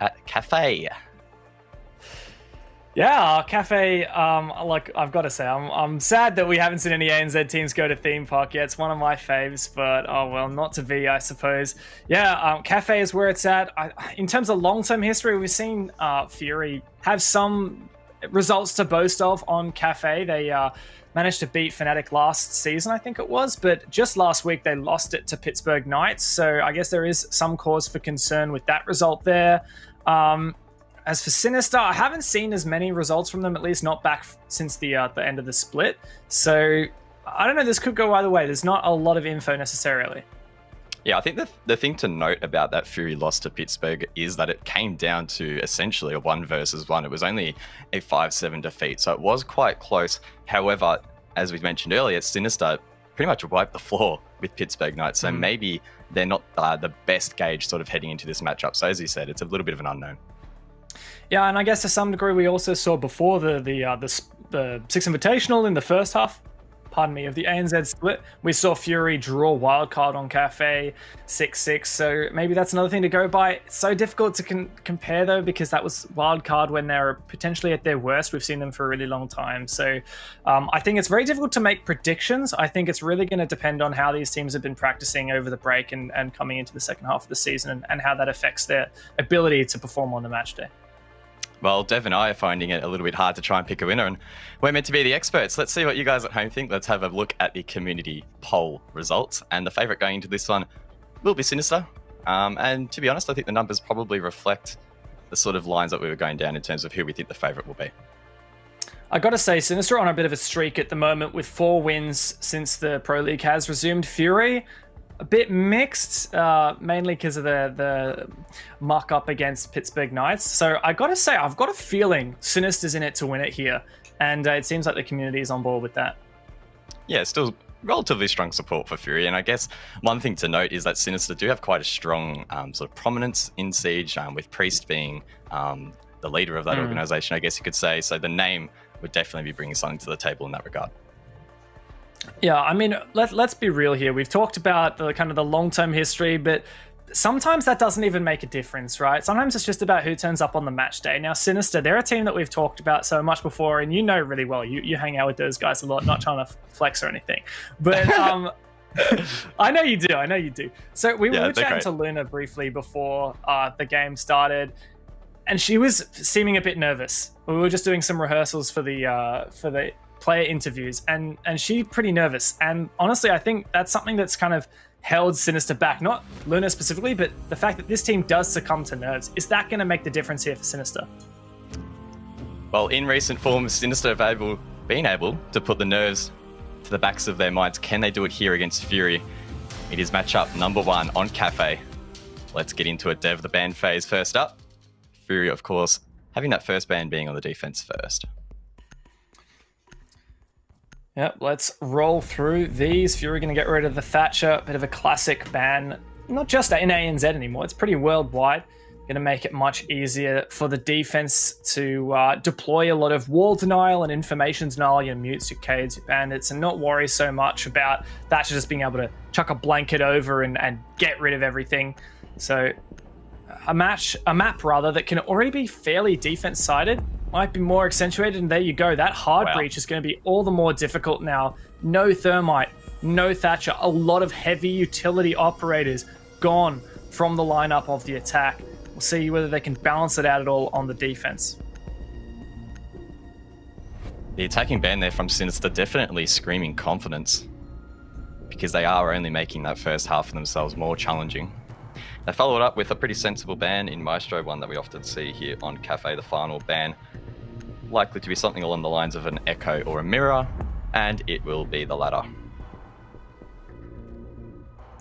at Kafe. Yeah, Kafe, like, I've got to say, I'm sad that we haven't seen any ANZ teams go to theme park yet. It's one of my faves, but oh well, not to be, I suppose. Yeah, Kafe is where it's at. In terms of long-term history, we've seen FURY have some results to boast of on Kafe. They managed to beat Fnatic last season, I think it was, but just last week they lost it to Pittsburgh Knights, so I guess there is some cause for concern with that result there. As for Sinister, I haven't seen as many results from them, at least not back since the end of the split. So I don't know, this could go either way. There's not a lot of info necessarily. Yeah, I think the thing to note about that FURY loss to Pittsburgh is that it came down to essentially a 1 versus 1. It was only a 5-7 defeat, so it was quite close. However, as we mentioned earlier, Sinister pretty much wiped the floor with Pittsburgh Knights, so maybe they're not the best gauge sort of heading into this matchup. So as you said, it's a little bit of an unknown. Yeah, and I guess to some degree we also saw before the Six Invitational in the first half, pardon me, of the ANZ split, we saw FURY draw wildcard on Kafe 6-6, so maybe that's another thing to go by. It's so difficult to compare though, because that was wildcard when they're potentially at their worst. We've seen them for a really long time, so I think it's very difficult to make predictions. I think it's really going to depend on how these teams have been practicing over the break and coming into the second half of the season, and how that affects their ability to perform on the match day. Well, Dev and I are finding it a little bit hard to try and pick a winner, and we're meant to be the experts. Let's see what you guys at home think. Let's have a look at the community poll results. And the favourite going into this one will be Sinister. And to be honest, I think the numbers probably reflect the sort of lines that we were going down in terms of who we think the favourite will be. I got to say, Sinister on a bit of a streak at the moment with 4 wins since the Pro League has resumed. FURY, a bit mixed, mainly because of the muck up against Pittsburgh Knights. So I got to say, I've got a feeling Sinister's in it to win it here. And it seems like the community is on board with that. Yeah, still relatively strong support for FURY. And I guess one thing to note is that Sinister do have quite a strong sort of prominence in Siege, with Priest being the leader of that organization, I guess you could say. So the name would definitely be bringing something to the table in that regard. Yeah, I mean, let's be real here. We've talked about the kind of the long-term history, but sometimes that doesn't even make a difference, right? Sometimes it's just about who turns up on the match day. Now, Sinister, they're a team that we've talked about so much before, and you know really well. You hang out with those guys a lot, not trying to flex or anything. But I know you do. I know you do. So we were chatting to Luna briefly before the game started, and she was seeming a bit nervous. We were just doing some rehearsals for the player interviews, and she's pretty nervous. And honestly, I think that's something that's kind of held Sinister back. Not Luna specifically, but the fact that this team does succumb to nerves. Is that going to make the difference here for Sinister? Well, in recent form, Sinister have been able to put the nerves to the backs of their minds. Can they do it here against FURY? It is matchup number 1 on Kafe. Let's get into it, Dev. The ban phase first up. FURY, of course, having that first ban being on the defense first. Yep, let's roll through these. FURY going to get rid of the Thatcher, bit of a classic ban. Not just in ANZ anymore, it's pretty worldwide. Going to make it much easier for the defense to deploy a lot of wall denial and information denial, your mutes, your Cades, your bandits, and not worry so much about Thatcher just being able to chuck a blanket over and get rid of everything. So a map rather that can already be fairly defense-sided might be more accentuated, and there you go. That hard breach is going to be all the more difficult now. No Thermite, no Thatcher, a lot of heavy utility operators gone from the lineup of the attack. We'll see whether they can balance it out at all on the defense. The attacking ban there from Sinister definitely screaming confidence, because they are only making that first half of themselves more challenging. They followed up with a pretty sensible ban in Maestro, one that we often see here on Kafe, the final ban. Likely to be something along the lines of an Echo or a Mirror, and it will be the latter.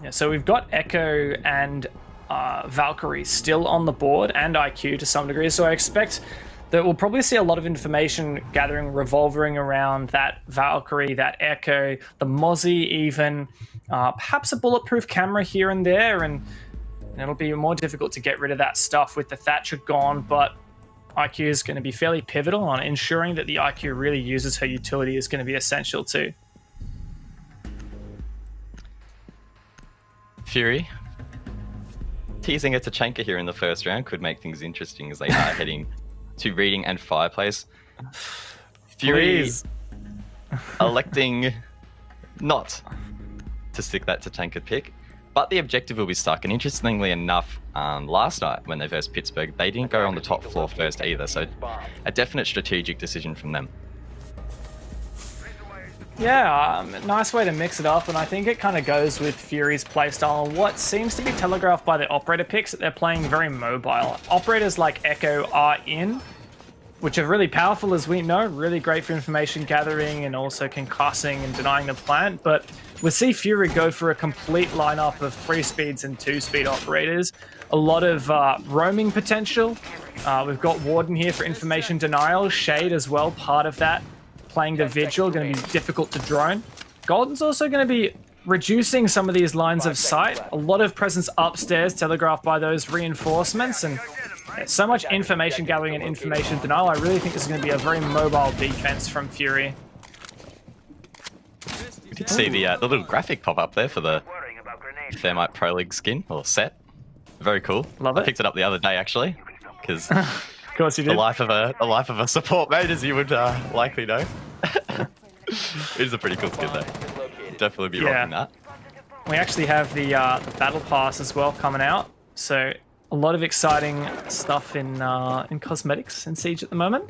Yeah, so we've got Echo and Valkyrie still on the board, and IQ to some degree, so I expect that we'll probably see a lot of information gathering, revolving around that Valkyrie, that Echo, the Mozzie even, perhaps a bulletproof camera here and there, and it'll be more difficult to get rid of that stuff with the Thatcher gone, but IQ is going to be fairly pivotal on ensuring that the IQ really uses her utility is going to be essential too. FURY teasing a Tachanka here in the first round could make things interesting as they are heading to Reading and Fireplace. Fury electing not to stick that Tachanka pick, but the objective will be stuck. And interestingly enough, last night when they versed Pittsburgh, they didn't go on the top floor first either, so a definite strategic decision from them. Yeah, nice way to mix it up, and I think it kind of goes with Fury's playstyle and what seems to be telegraphed by the operator picks, that they're playing very mobile. Operators like Echo are in, which are really powerful, as we know, really great for information gathering and also concussing and denying the plant, but we see Fury go for a complete lineup of 3-speeds and 2-speed operators. A lot of roaming potential. We've got Warden here for information denial, Shade as well, part of that. Playing the Vigil, going to be difficult to drone. Golden's also going to be reducing some of these lines of sight. A lot of presence upstairs, telegraphed by those reinforcements, and so much information gathering and information denial. I really think this is going to be a very mobile defense from Fury. We did see the little graphic pop up there for the Thermite Pro League skin, or set. Very cool. Love it. I picked it up the other day, actually, because... Of course you did. The life of a support mate, as you would likely know. It is a pretty cool skin, though. Definitely be rocking that. We actually have the battle pass as well coming out, so a lot of exciting stuff in cosmetics in Siege at the moment.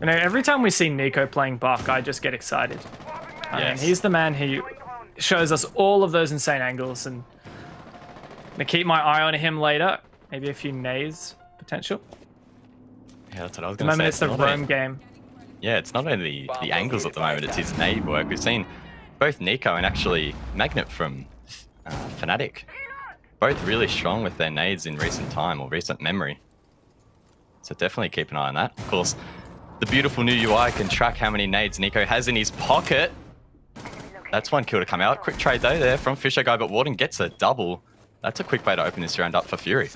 You know, every time we see Nico playing Buck, I just get excited. I mean, he's the man who shows us all of those insane angles, and I'm gonna keep my eye on him later. Maybe a few nades potential. Yeah, that's what I was At the going to say. moment, it's the roam game. Yeah, it's not only the angles at the moment, it's his nade work. We've seen both Nico and actually Magnet from Fnatic, both really strong with their nades in recent time, or recent memory. So definitely keep an eye on that. Of course, the beautiful new UI can track how many nades Nico has in his pocket. That's one kill to come out. Quick trade though there from Fisher Guy, but Warden gets a double. That's a quick way to open this round up for Fury.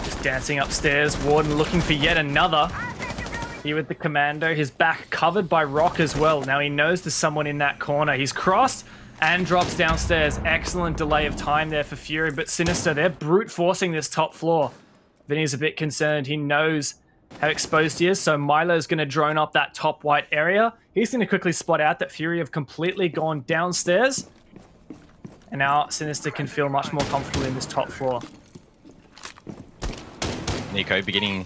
Just dancing upstairs. Warden looking for yet another. Here with the Commando. His back covered by rock as well. Now he knows there's someone in that corner. He's crossed and drops downstairs. Excellent delay of time there for Fury. But Sinister, they're brute forcing this top floor. Vinny's a bit concerned. He knows how exposed he is. So Milo's going to drone up that top white area. He's going to quickly spot out that Fury have completely gone downstairs. And now Sinister can feel much more comfortable in this top floor. Nico beginning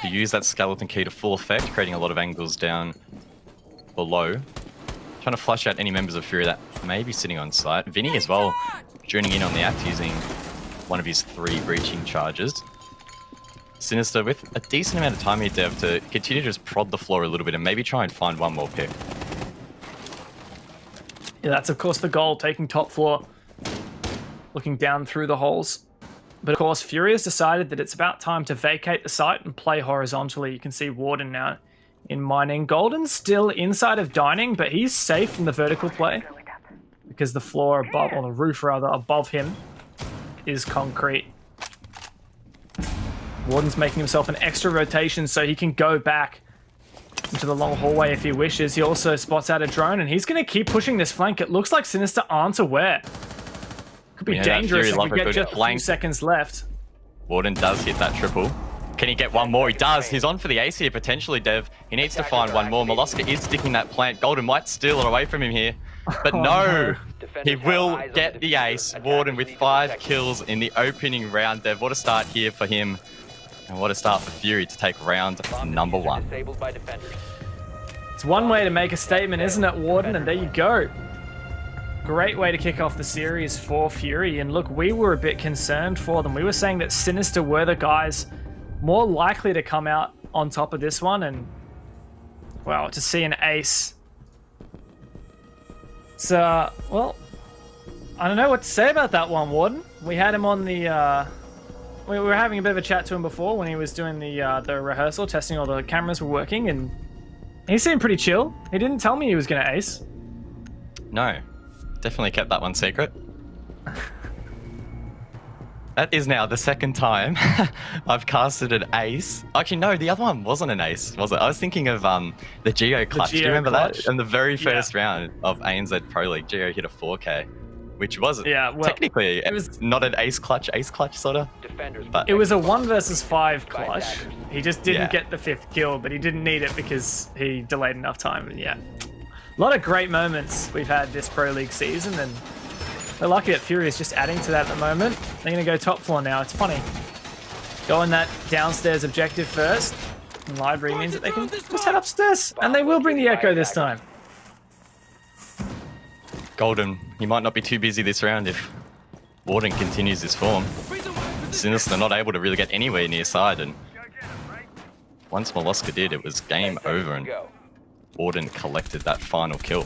to use that skeleton key to full effect, creating a lot of angles down below. Trying to flush out any members of Fury that may be sitting on site. Vinny as well, joining in on the act using one of his 3 breaching charges. Sinister with a decent amount of time here, Dev, to continue to just prod the floor a little bit and maybe try and find one more pick. Yeah, that's of course the goal, taking top floor. Looking down through the holes. But of course, Fury has decided that it's about time to vacate the site and play horizontally. You can see Warden now in mining. Golden's still inside of dining, but he's safe from the vertical play because the floor above, or the roof rather, above him is concrete. Warden's making himself an extra rotation so he can go back into the long hallway if he wishes. He also spots out a drone, and he's going to keep pushing this flank. It looks like Sinister aren't aware. Could be dangerous if we get just a few seconds left. Warden does hit that triple. Can he get one more? He does. He's on for the ace here, potentially, Dev. He needs to find one more. Molosca is sticking that plant. Golden might steal it away from him here. But no, he will get the ace. Warden with 5 kills in the opening round, Dev. What a start here for him. And what a start for Fury to take round number 1. It's one way to make a statement, isn't it, Warden? And there you go. Great way to kick off the series for Fury. And look, we were a bit concerned for them. We were saying that Sinister were the guys more likely to come out on top of this one. And, well, to see an ace. So, well, I don't know what to say about that one, Warden. We had him on the... we were having a bit of a chat to him before when he was doing the rehearsal, testing all the cameras were working, and he seemed pretty chill. He didn't tell me he was going to ace. No. Definitely kept that one secret. That is now the second time I've casted an ace. Actually, no, the other one wasn't an ace, was it? I was thinking of the Geo clutch. Do you remember that? In the very first round of ANZ Pro League, Geo hit a 4K, which was technically it was not an ace clutch sort of. But it was a 1 versus 5 clutch. He just didn't get the 5th kill, but he didn't need it because he delayed enough time. And a lot of great moments we've had this Pro League season, and we're lucky that Fury is just adding to that at the moment. They're going to go top floor now. It's funny. Go on that downstairs objective first. And library means that they can just head upstairs. And they will bring the Echo this time. Golden, you might not be too busy this round if Warden continues his form. Sinister not able to really get anywhere near side, and once Molosca did, it was game over, and Warden collected that final kill.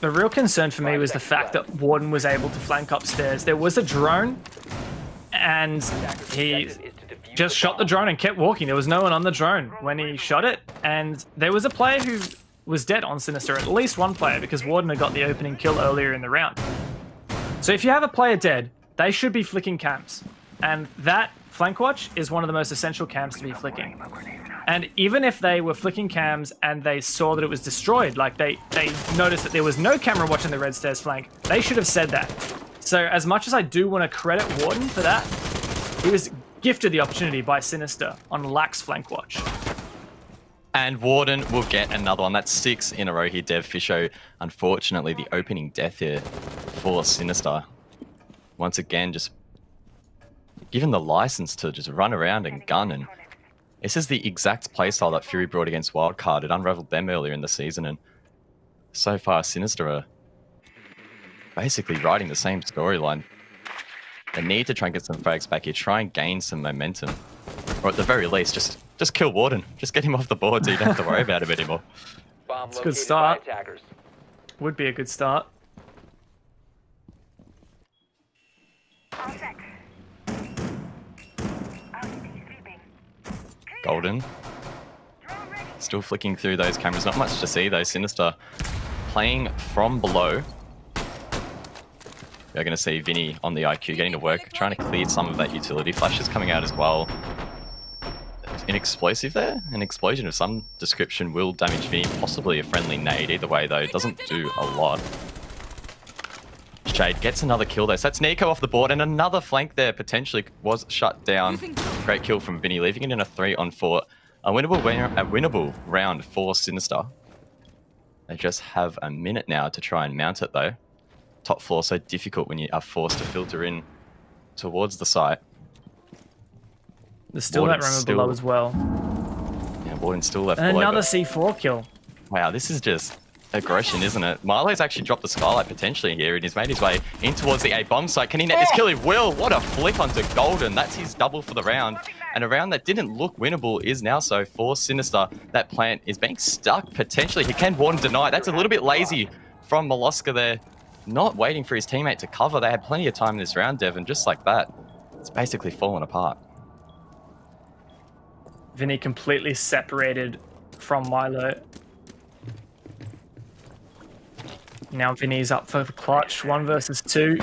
The real concern for me was the fact that Warden was able to flank upstairs. There was a drone, and he just shot the drone and kept walking. There was no one on the drone when he shot it, and there was a player who was dead on Sinister, at least one player, because Warden had got the opening kill earlier in the round. So if you have a player dead, they should be flicking cams, and that flank watch is one of the most essential cams to be flicking. And even if they were flicking cams and they saw that it was destroyed, like they noticed that there was no camera watching the red stairs flank, they should have said that. So as much as I do want to credit Warden for that, he was gifted the opportunity by Sinister on lax flank watch. And Warden will get another one. That's 6 in a row here, Dev Fisho. Unfortunately, the opening death here for Sinister. Once again, just given the license to just run around and gun, and this is the exact playstyle that Fury brought against Wildcard. It unraveled them earlier in the season, and so far Sinister are basically writing the same storyline. They need to try and get some frags back here, try and gain some momentum. Or at the very least, just kill Warden. Just get him off the board so you don't have to worry about him anymore. It's a good start. Would be a good start. Golden. Still flicking through those cameras. Not much to see though. Sinister playing from below. We're going to see Vinny on the IQ getting to work, trying to clear some of that utility. Flash is coming out as well. An explosive there. An explosion of some description will damage Vinny. Possibly a friendly nade. Either way though, it doesn't do a lot. Shade gets another kill though. So that's Nico off the board, and another flank there potentially was shut down. Great kill from Vinny, leaving it in a 3-on-4. A winnable round for Sinister. They just have a minute now to try and mount it though. Top floor so difficult when you are forced to filter in towards the site. There's still that room below as well. Yeah, Warden's still left and below. Another C4 kill. Wow, this is just aggression, isn't it? Milo's actually dropped the skylight potentially here, and he's made his way in towards the A bomb site. Can he net this kill? He will. What a flick onto Golden. That's his double for the round. And a round that didn't look winnable is now so for Sinister. That plant is being stuck potentially. He can Warden deny. That's a little bit lazy from Molosca there. Not waiting for his teammate to cover. They had plenty of time in this round, Devon. Just like that, it's basically fallen apart. Vinny completely separated from Milo. Now Vinny's up for the clutch. 1 versus 2.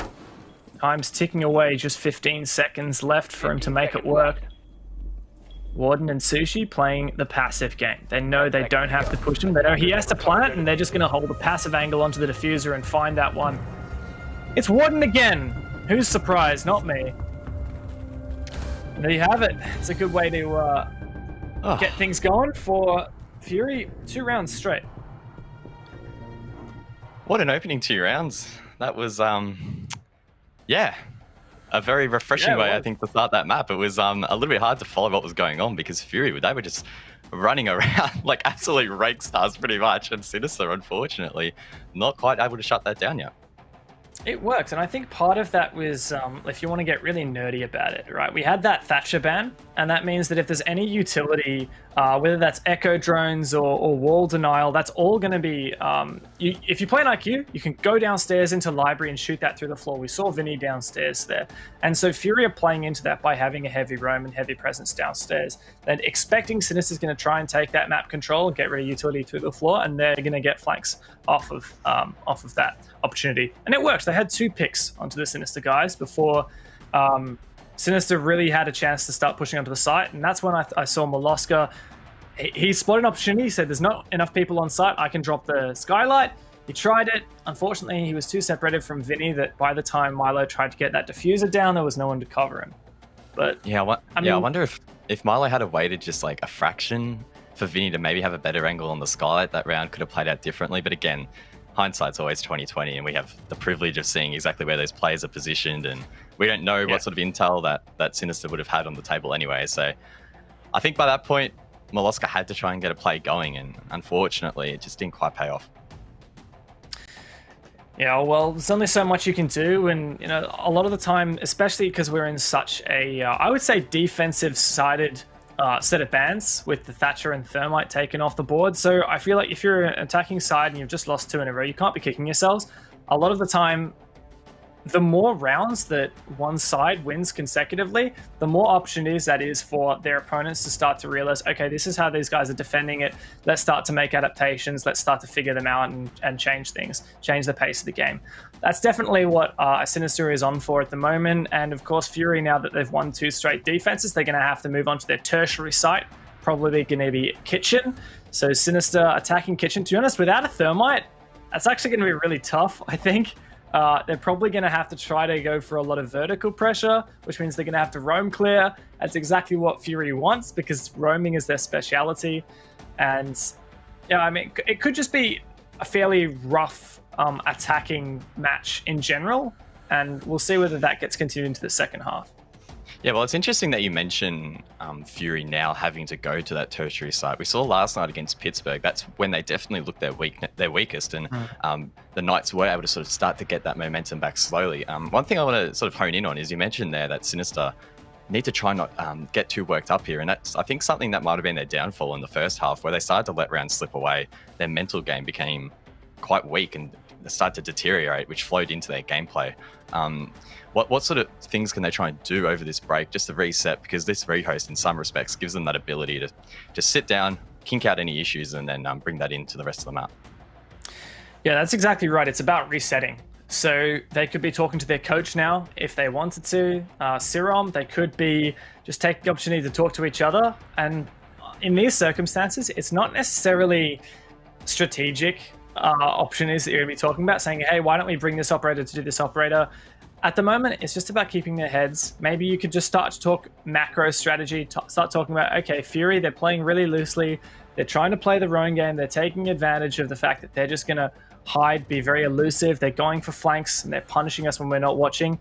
Time's ticking away. Just 15 seconds left for him to make it work. Warden and Sushi playing the passive game. They know they don't have to push him. They know he has to plant, and they're just going to hold a passive angle onto the diffuser and find that one. It's Warden again. Who's surprised? Not me. There you have it. It's a good way to get things going for Fury. 2 rounds straight. What an opening 2 rounds. That was, yeah, a very refreshing way, I think, to start that map. It was a little bit hard to follow what was going on because Fury, they were just running around like absolute rake stars pretty much. And Sinister, unfortunately, not quite able to shut that down yet. It worked, and I think part of that was, if you want to get really nerdy about it, right? We had that Thatcher ban, and that means that if there's any utility, whether that's echo drones or wall denial, that's all going to be, if you play an IQ, you can go downstairs into library and shoot that through the floor. We saw Vinny downstairs there. And so Fury are playing into that by having a heavy roam and heavy presence downstairs. Then expecting Sinister's going to try and take that map control and get rid of utility through the floor, and they're going to get flanks off of that opportunity. And it worked. They had 2 picks onto the Sinister guys before Sinister really had a chance to start pushing onto the site, and that's when I saw Molosca. He spotted an opportunity. He said, there's not enough people on site. I can drop the skylight. He tried it. Unfortunately, he was too separated from Vinny that by the time Milo tried to get that diffuser down, there was no one to cover him. But yeah, I wonder if Milo had waited just like a fraction for Vinny to maybe have a better angle on the skylight, that round could have played out differently. But again, hindsight's always 20/20, and we have the privilege of seeing exactly where those players are positioned, and we don't know what sort of intel that Sinister would have had on the table anyway. So I think by that point, Molosca had to try and get a play going, and unfortunately, it just didn't quite pay off. Yeah, well, there's only so much you can do, and a lot of the time, especially because we're in such a, I would say, defensive-sided set of bans with the Thatcher and Thermite taken off the board. So I feel like if you're an attacking side and you've just lost 2 in a row, you can't be kicking yourselves. A lot of the time, the more rounds that one side wins consecutively, the more opportunities that is for their opponents to start to realize, okay, this is how these guys are defending it. Let's start to make adaptations. Let's start to figure them out and change things, change the pace of the game. That's definitely what Sinister is on for at the moment. And of course, Fury, now that they've won 2 straight defenses, they're going to have to move on to their tertiary site. Probably going to be Kitchen. So Sinister attacking Kitchen. To be honest, without a Thermite, that's actually going to be really tough, I think. They're probably going to have to try to go for a lot of vertical pressure, which means they're going to have to roam clear. That's exactly what Fury wants, because roaming is their speciality. And yeah, I mean, it could just be a fairly rough attacking match in general, and we'll see whether that gets continued into the second half. Yeah, well, it's interesting that you mention Fury now having to go to that tertiary site. We saw last night against Pittsburgh, that's when they definitely looked their weakest, and the Knights were able to sort of start to get that momentum back slowly. One thing I want to sort of hone in on is you mentioned there that Sinister need to try not get too worked up here, and that's, I think, something that might have been their downfall in the first half, where they started to let rounds slip away. Their mental game became quite weak and started to deteriorate, which flowed into their gameplay. What sort of things can they try and do over this break just to reset? Because this rehost, in some respects, gives them that ability to just sit down, kink out any issues, and then bring that into the rest of the map. Yeah, that's exactly right. It's about resetting. So they could be talking to their coach now if they wanted to. Serum, they could be just taking the opportunity to talk to each other. And in these circumstances, it's not necessarily strategic opportunities that you're going to be talking about, saying, hey, why don't we bring this operator to do this operator? At the moment, it's just about keeping their heads. Maybe you could just start to talk macro strategy, start talking about, okay, Fury, they're playing really loosely. They're trying to play the roam game. They're taking advantage of the fact that they're just going to hide, be very elusive. They're going for flanks, and they're punishing us when we're not watching.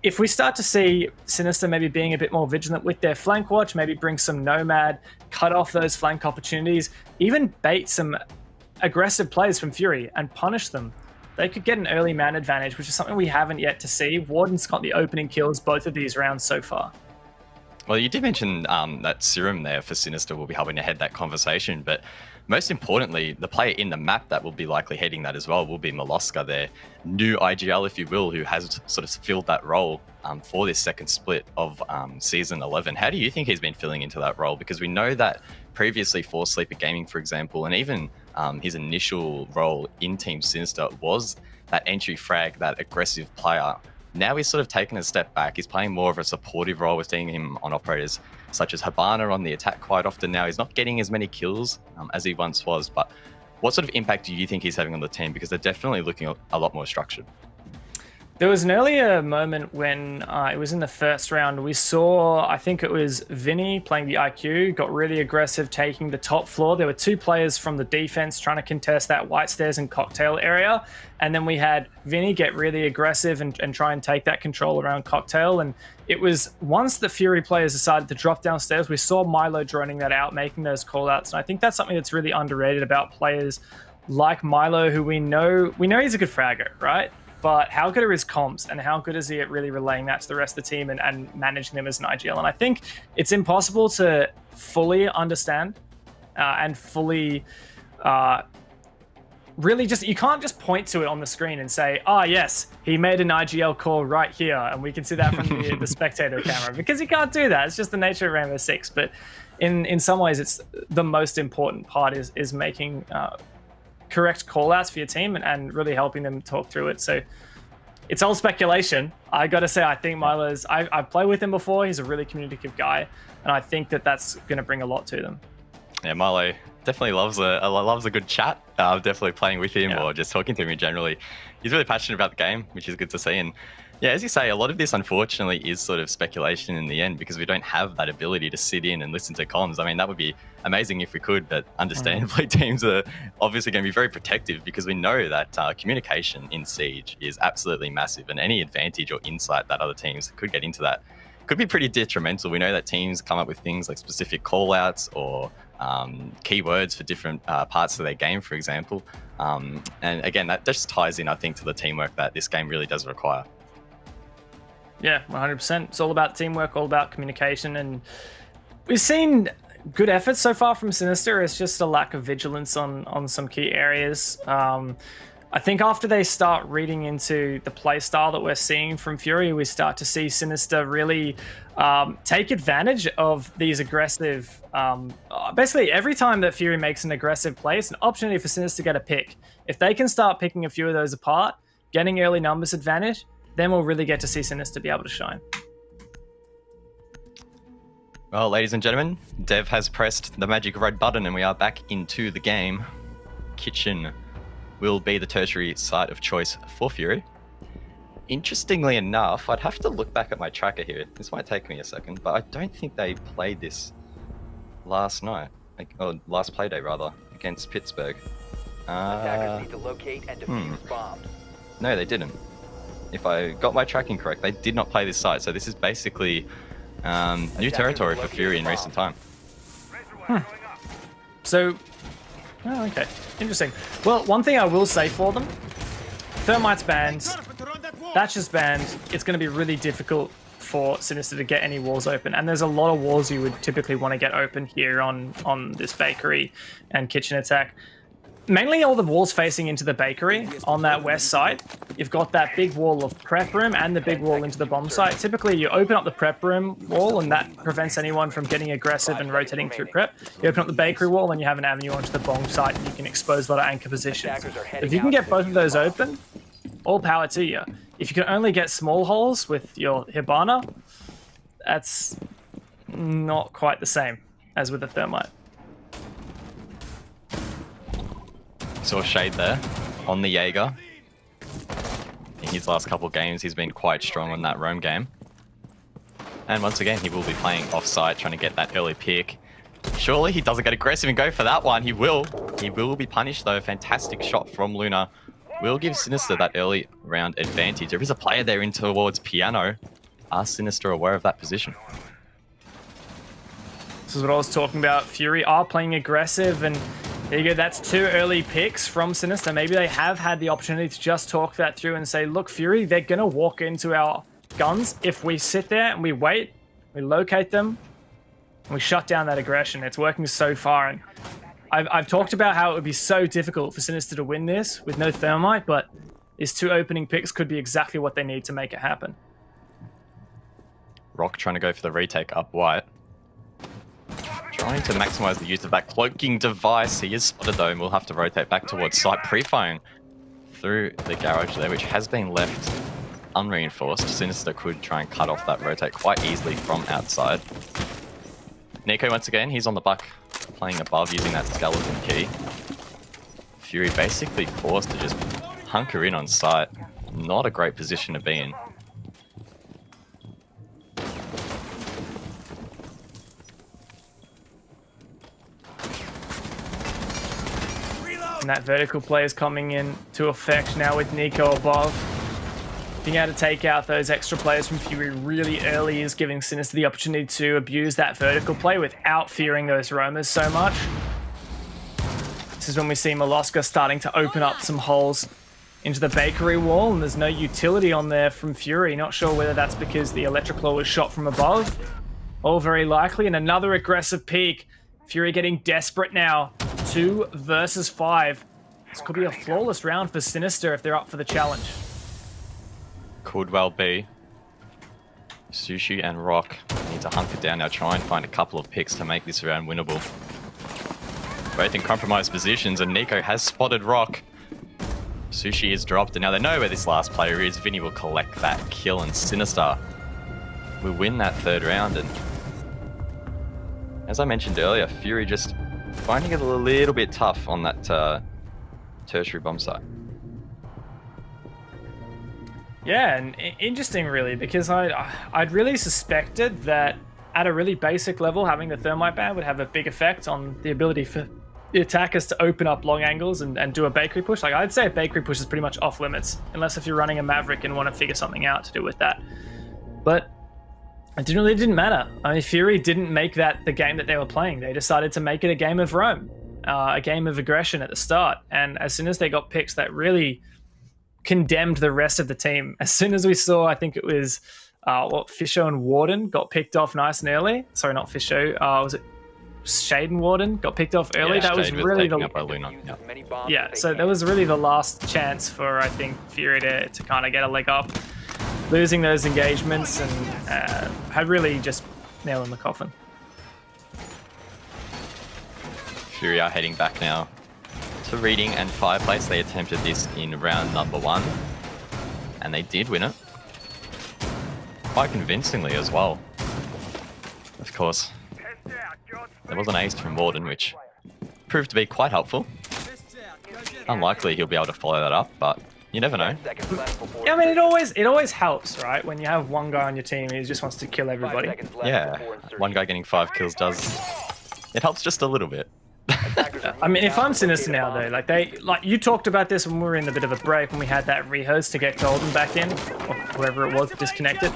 If we start to see Sinister maybe being a bit more vigilant with their flank watch, maybe bring some Nomad, cut off those flank opportunities, even bait some aggressive plays from Fury and punish them, they could get an early man advantage, which is something we haven't yet to see. Warden's got the opening kills both of these rounds so far. Well, you did mention that Serum there for Sinister will be helping to head that conversation, but most importantly, the player in the map that will be likely heading that as well will be Molosca, their new IGL, if you will, who has sort of filled that role for this second split of Season 11. How do you think he's been filling into that role? Because we know that previously for Sleeper Gaming, for example, and even his initial role in Team Sinister was that entry frag, that aggressive player. Now he's sort of taken a step back. He's playing more of a supportive role. We're seeing him on operators such as Habana on the attack quite often now. He's not getting as many kills as he once was. But what sort of impact do you think he's having on the team? Because they're definitely looking a lot more structured. There was an earlier moment when it was in the first round. We saw, I think it was Vinny playing the IQ, got really aggressive, taking the top floor. There were 2 players from the defense trying to contest that white stairs and cocktail area. And then we had Vinny get really aggressive and try and take that control around cocktail. And it was once the Fury players decided to drop downstairs, we saw Milo droning that out, making those callouts. And I think that's something that's really underrated about players like Milo, who we know he's a good fragger, right? But how good are his comms, and how good is he at really relaying that to the rest of the team and managing them as an IGL? And I think it's impossible to fully understand and fully really you can't just point to it on the screen and say, yes, he made an IGL call right here, and we can see that from the spectator camera, because you can't do that. It's just the nature of Rainbow Six. But in some ways, it's the most important part is making correct call outs for your team and really helping them talk through it. So it's all speculation. I gotta say, I think Milo's. I've played with him before. He's a really communicative guy, and I think that that's going to bring a lot to them. Yeah, Milo definitely loves a good chat. Definitely playing with him or just talking to him generally. He's really passionate about the game, which is good to see. And yeah, as you say, a lot of this unfortunately is sort of speculation in the end because we don't have that ability to sit in and listen to comms. I mean, that would be amazing if we could, but understandably, teams are obviously going to be very protective because we know that communication in Siege is absolutely massive, and any advantage or insight that other teams could get into that could be pretty detrimental. We know that teams come up with things like specific callouts or keywords for different parts of their game, for example. And again, that just ties in, I think, to the teamwork that this game really does require. Yeah, 100%. It's all about teamwork, all about communication, and we've seen good efforts so far from Sinister. It's just a lack of vigilance on some key areas. I think after they start reading into the play style that we're seeing from Fury, we start to see Sinister really take advantage of these aggressive... basically, every time that Fury makes an aggressive play, it's an opportunity for Sinister to get a pick. If they can start picking a few of those apart, getting early numbers advantage, then we'll really get to see Sinister be able to shine. Well, ladies and gentlemen, Dev has pressed the magic red button and we are back into the game. Kitchen will be the tertiary site of choice for Fury. Interestingly enough, I'd have to look back at my tracker here. This might take me a second, but I don't think they played this last night, or last playday rather, against Pittsburgh. Attackers need to locate and defuse bombs. No, they didn't. If I got my tracking correct, they did not play this site. So this is basically new territory for Fury in recent time. So, oh, okay, interesting. Well, one thing I will say for them, Thermite's banned, Thatcher's banned. It's going to be really difficult for Sinister to get any walls open, and there's a lot of walls you would typically want to get open here on this bakery and kitchen attack. Mainly all the walls facing into the bakery on that west side. You've got that big wall of prep room and the big wall into the bomb site. Typically, you open up the prep room wall and that prevents anyone from getting aggressive and rotating through prep. You open up the bakery wall and you have an avenue onto the bomb site and you can expose a lot of anchor positions. If you can get both of those open, all power to you. If you can only get small holes with your Hibana, that's not quite the same as with the Thermite. Saw Shade there on the Jaeger. In his last couple of games, he's been quite strong on that roam game. And once again, he will be playing off-site, trying to get that early pick. Surely he doesn't get aggressive and go for that one. He will. He will be punished, though. Fantastic shot from Luna. Will give Sinister that early round advantage. There is a player there in towards Piano. Are Sinister aware of that position? This is what I was talking about. Fury are playing aggressive, and there you go. That's 2 early picks from Sinister. Maybe they have had the opportunity to just talk that through and say, look, Fury, they're going to walk into our guns if we sit there and we wait, we locate them, and we shut down that aggression. It's working so far, and I've talked about how it would be so difficult for Sinister to win this with no Thermite, but these 2 opening picks could be exactly what they need to make it happen. Rock trying to go for the retake up white. Trying to maximize the use of that cloaking device. He is spotted though, and we'll have to rotate back towards site, pre-firing through the garage there, which has been left unreinforced. Sinister could try and cut off that rotate quite easily from outside. Nico once again, he's on the buck, playing above using that skeleton key. Fury basically forced to just hunker in on site. Not a great position to be in. And that vertical play is coming into effect now with Nico above. Being able to take out those extra players from Fury really early is giving Sinister the opportunity to abuse that vertical play without fearing those roamers so much. This is when we see Molosca starting to open up some holes into the bakery wall, and there's no utility on there from Fury. Not sure whether that's because the Electroclaw was shot from above. All very likely, and another aggressive peek. Fury getting desperate now. 2 versus 5. This could be a flawless round for Sinister if they're up for the challenge. Could well be. Sushi and Rock need to hunker down now, try and find a couple of picks to make this round winnable. Both in compromised positions, and Nico has spotted Rock. Sushi is dropped, and now they know where this last player is. Vinny will collect that kill, and Sinister will win that third round. And as I mentioned earlier, Fury just finding it a little bit tough on that tertiary bomb site. Yeah, and interesting really, because I'd really suspected that at a really basic level, having the thermite ban would have a big effect on the ability for the attackers to open up long angles and do a bakery push. Like, I'd say a bakery push is pretty much off limits, unless if you're running a Maverick and want to figure something out to do with that. But it didn't matter. I mean, Fury didn't make that the game that they were playing. They decided to make it a game of roam, a game of aggression at the start. And as soon as they got picks, that really condemned the rest of the team. As soon as we saw, I think it was Fisho and Warden got picked off nice and early. Sorry, not Fisho. Was it Shade and Warden got picked off early? Yeah, that was really Yeah. So that was really the last chance for, I think, Fury to kind of get a leg up, losing those engagements, and had really just nail in the coffin. Fury are heading back now to Reading and Fireplace. They attempted this in round number 1, and they did win it quite convincingly as well. Of course, there was an ace from Warden, which proved to be quite helpful. Unlikely he'll be able to follow that up, but you never know. Yeah, I mean, it always helps, right? When you have one guy on your team who just wants to kill everybody. Yeah, one guy getting 5 kills it helps just a little bit. I mean, if I'm Sinister now, though, like you talked about this when we were in a bit of a break, when we had that rehost to get Golden back in, or whoever it was disconnected.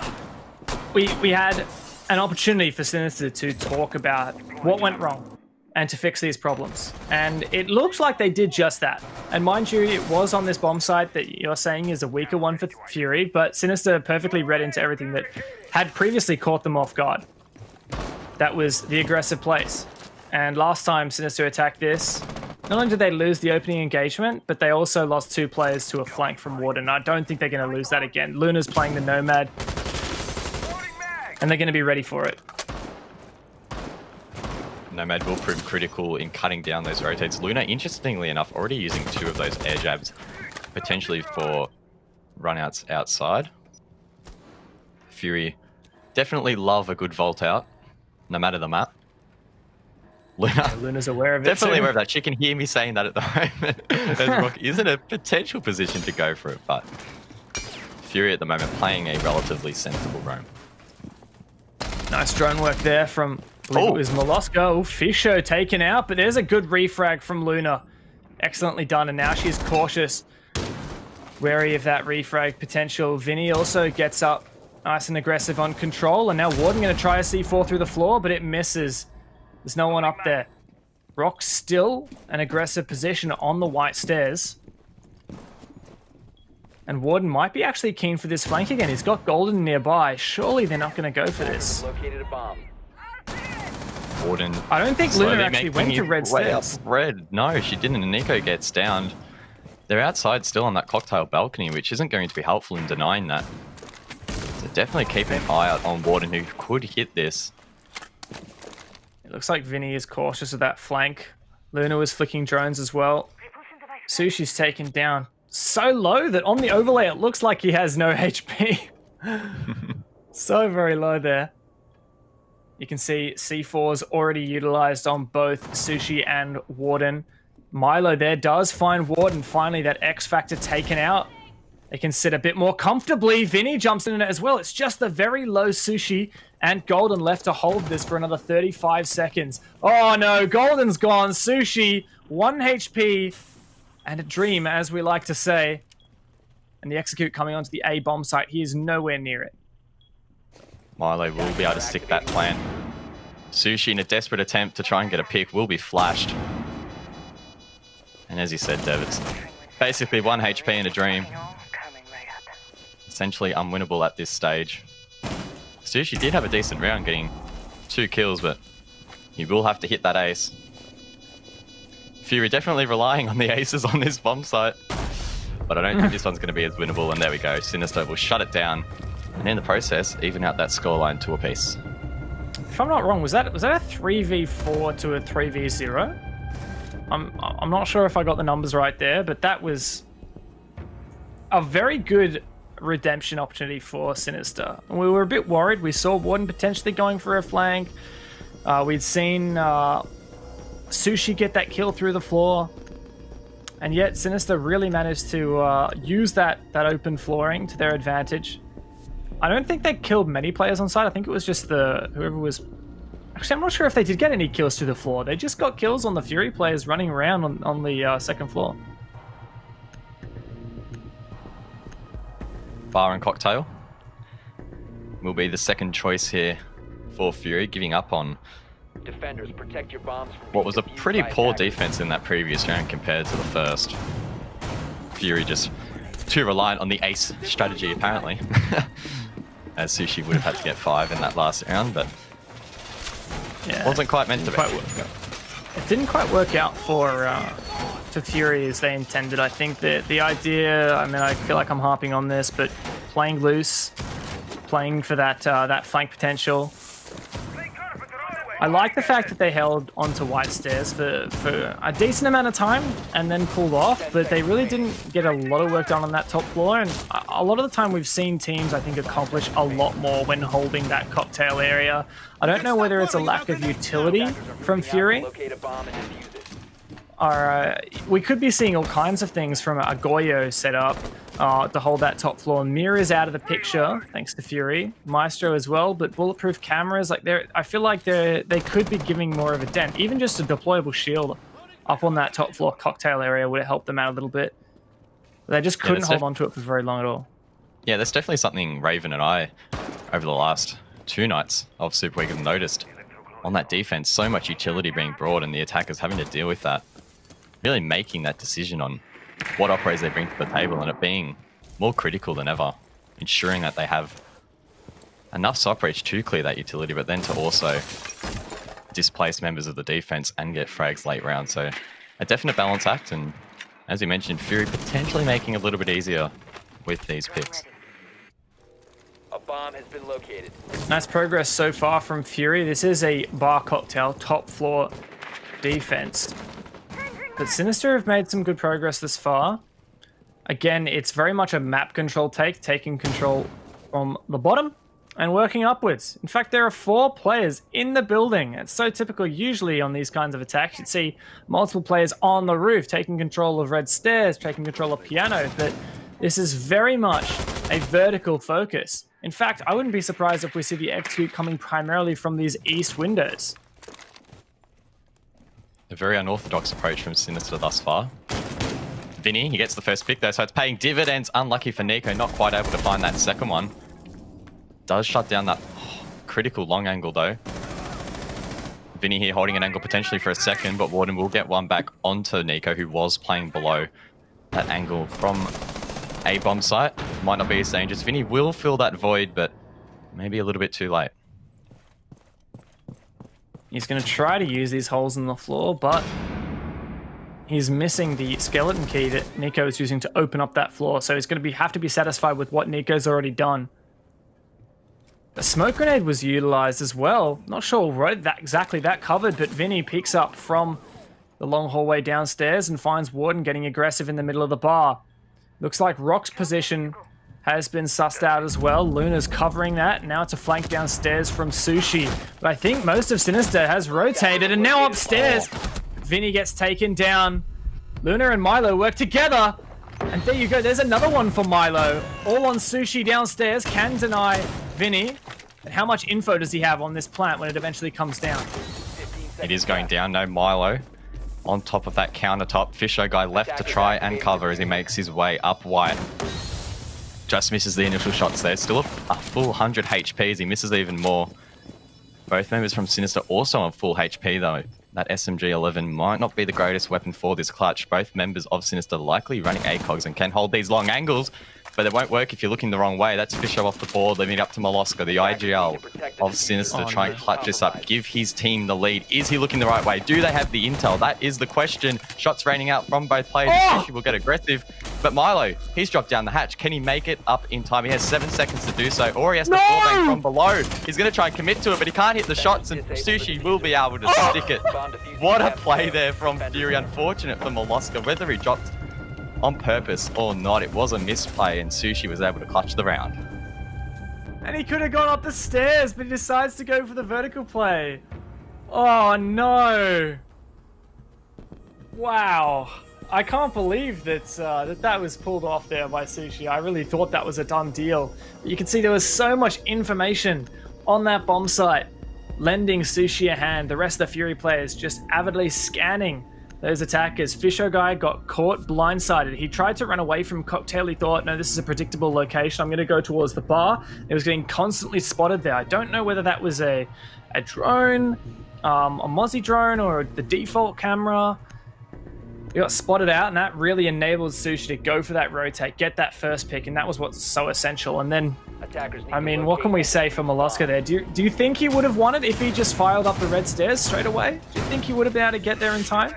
We had an opportunity for Sinister to talk about what went wrong and to fix these problems. And it looked like they did just that. And mind you, it was on this bomb site that you're saying is a weaker one for Fury, but Sinister perfectly read into everything that had previously caught them off guard. That was the aggressive place. And last time Sinister attacked this, not only did they lose the opening engagement, but they also lost 2 players to a flank from Warden. I don't think they're going to lose that again. Luna's playing the Nomad, and they're going to be ready for it. Nomad will prove critical in cutting down those rotates. Luna, interestingly enough, already using 2 of those air jabs, potentially for runouts outside. Fury definitely love a good vault out, no matter the map. Luna's aware of it. Definitely too. aware of that. She can hear me saying that at the moment. As Rock is in a potential position to go for it, but Fury at the moment playing a relatively sensible roam. Nice drone work there from, I believe it was Molosco. Fisho taken out, but there's a good refrag from Luna. Excellently done, and now she's cautious. Wary of that refrag potential. Vinny also gets up nice and aggressive on control, and now Warden going to try a C4 through the floor, but it misses. There's no one up there. Rock still an aggressive position on the white stairs. And Warden might be actually keen for this flank again. He's got Golden nearby. Surely they're not going to go for this. Warden. I don't think Luna actually went to red stairs. Red. No, she didn't. And Nico gets downed. They're outside still on that cocktail balcony, which isn't going to be helpful in denying that. So definitely keep an eye out on Warden, who could hit this. It looks like Vinny is cautious of that flank. Luna was flicking drones as well. Sushi's taken down so low that on the overlay it looks like he has no HP. So very low there. You can see C4's already utilized on both Sushi and Warden. Milo there does find Warden. Finally, that X Factor taken out. They can sit a bit more comfortably. Vinny jumps in it as well. It's just the very low Sushi and Golden left to hold this for another 35 seconds. Oh no, Golden's gone. Sushi, 1 HP and a dream, as we like to say. And the execute coming onto the A bomb site. He is nowhere near it. Milo will be able to stick that plan. Sushi, in a desperate attempt to try and get a pick, will be flashed. And as you said, Dev, it's basically 1 HP and a dream. Essentially unwinnable at this stage. Sushi did have a decent round, getting 2 kills, but he will have to hit that ace. Fury definitely relying on the aces on this bomb site, but I don't think this one's going to be as winnable, and there we go. Sinister will shut it down, and in the process, even out that scoreline to a piece. If I'm not wrong, was that a 3v4 to a 3v0? I'm not sure if I got the numbers right there, but that was a very good redemption opportunity for Sinister. We were a bit worried. We saw Warden potentially going for a flank. We'd seen Sushi get that kill through the floor. And yet Sinister really managed to use that open flooring to their advantage. I don't think they killed many players on site. I think it was just whoever was... Actually, I'm not sure if they did get any kills through the floor. They just got kills on the Fury players running around on the second floor. Bar and Cocktail will be the second choice here for Fury, giving up on Defenders, protect your bombs from what was a being pretty defused by poor attackers. defense in that previous round compared to the first. Fury just too reliant on the ace strategy, apparently. As Sushi would have had to get 5 in that last round, but Yeah, wasn't quite meant to be. It didn't quite work out for Fury as they intended. I think that the idea, I mean, I feel like I'm harping on this, but playing loose, playing for that flank potential. I like the fact that they held onto White Stairs for a decent amount of time and then pulled off, but they really didn't get a lot of work done on that top floor. And a lot of the time we've seen teams, I think, accomplish a lot more when holding that cocktail area. I don't know whether it's a lack of utility from Fury. Locate a bomb and defuse it. We could be seeing all kinds of things from a Goyo setup to hold that top floor. Mirror is out of the picture, thanks to Fury. Maestro as well, but bulletproof cameras, like I feel like they could be giving more of a dent. Even just a deployable shield up on that top floor cocktail area would have helped them out a little bit. They just couldn't hold on to it for very long at all. Yeah, there's definitely something Raven and I, over the last 2 nights of Super Week, have noticed on that defense. So much utility being brought and the attackers having to deal with that. Really making that decision on what operators they bring to the table and it being more critical than ever. Ensuring that they have enough operators to clear that utility, but then to also displace members of the defense and get frags late round. So a definite balance act, and as you mentioned, Fury potentially making it a little bit easier with these picks. A bomb has been located. Nice progress so far from Fury. This is a bar cocktail top floor defense. But Sinister have made some good progress this far. Again, it's very much a map control taking control from the bottom and working upwards. In fact, there are 4 players in the building. It's so typical usually on these kinds of attacks. You'd see multiple players on the roof taking control of red stairs, taking control of piano, but this is very much a vertical focus. In fact, I wouldn't be surprised if we see the execute coming primarily from these east windows. A very unorthodox approach from Sinister thus far. Vinny, he gets the first pick though, so it's paying dividends. Unlucky for Nico, not quite able to find that second one. Does shut down that critical long angle though. Vinny here holding an angle potentially for a second, but Warden will get one back onto Nico, who was playing below that angle from a bomb site. Might not be as dangerous. Vinny will fill that void, but maybe a little bit too late. He's going to try to use these holes in the floor, but he's missing the skeleton key that Nico is using to open up that floor. So he's going to have to be satisfied with what Nico's already done. A smoke grenade was utilized as well. Not sure what exactly that covered, but Vinny peeks up from the long hallway downstairs and finds Warden getting aggressive in the middle of the bar. Looks like Rock's position has been sussed out as well. Luna's covering that. Now it's a flank downstairs from Sushi. But I think most of Sinister has rotated, and now upstairs, Vinny gets taken down. Luna and Milo work together. And there you go. There's another one for Milo. All on Sushi downstairs. Can deny Vinny. And how much info does he have on this plant when it eventually comes down? It is going down. No Milo on top of that countertop. Fisher guy left to try and cover as he makes his way up white. Just misses the initial shots there. Still a full 100 HP as he misses even more. Both members from Sinister also on full HP though. That SMG-11 might not be the greatest weapon for this clutch. Both members of Sinister likely running ACOGs and can hold these long angles, but it won't work if you're looking the wrong way. That's Fisher off the board, leaving it up to Molosca, the IGL of Sinister, trying to clutch this up, give his team the lead. Is he looking the right way? Do they have the intel? That is the question. Shots raining out from both players. Fisher will get aggressive, but Milo, he's dropped down the hatch. Can he make it up in time? He has 7 seconds to do so, or he has to fall back from below. He's going to try and commit to it, but he can't hit the shots, and Sushi will be able to stick it. What a play there from Fury. Unfortunate for Molosca. Whether he dropped on purpose or not, it was a misplay and Sushi was able to clutch the round. And he could have gone up the stairs, but he decides to go for the vertical play. Oh no! Wow. I can't believe that that was pulled off there by Sushi. I really thought that was a done deal. But you can see there was so much information on that bomb site, lending Sushi a hand. The rest of the Fury players just avidly scanning those attackers. Fisho guy got caught blindsided. He tried to run away from Cocktail. He thought, no, this is a predictable location. I'm going to go towards the bar. It was getting constantly spotted there. I don't know whether that was a drone, a Mozzie drone, or the default camera. He got spotted out, and that really enabled Sushi to go for that rotate, get that first pick, and that was what's so essential. And then, I mean, what can we say for Molluska there? Do you think he would have won it if he just filed up the red stairs straight away? Do you think he would have been able to get there in time?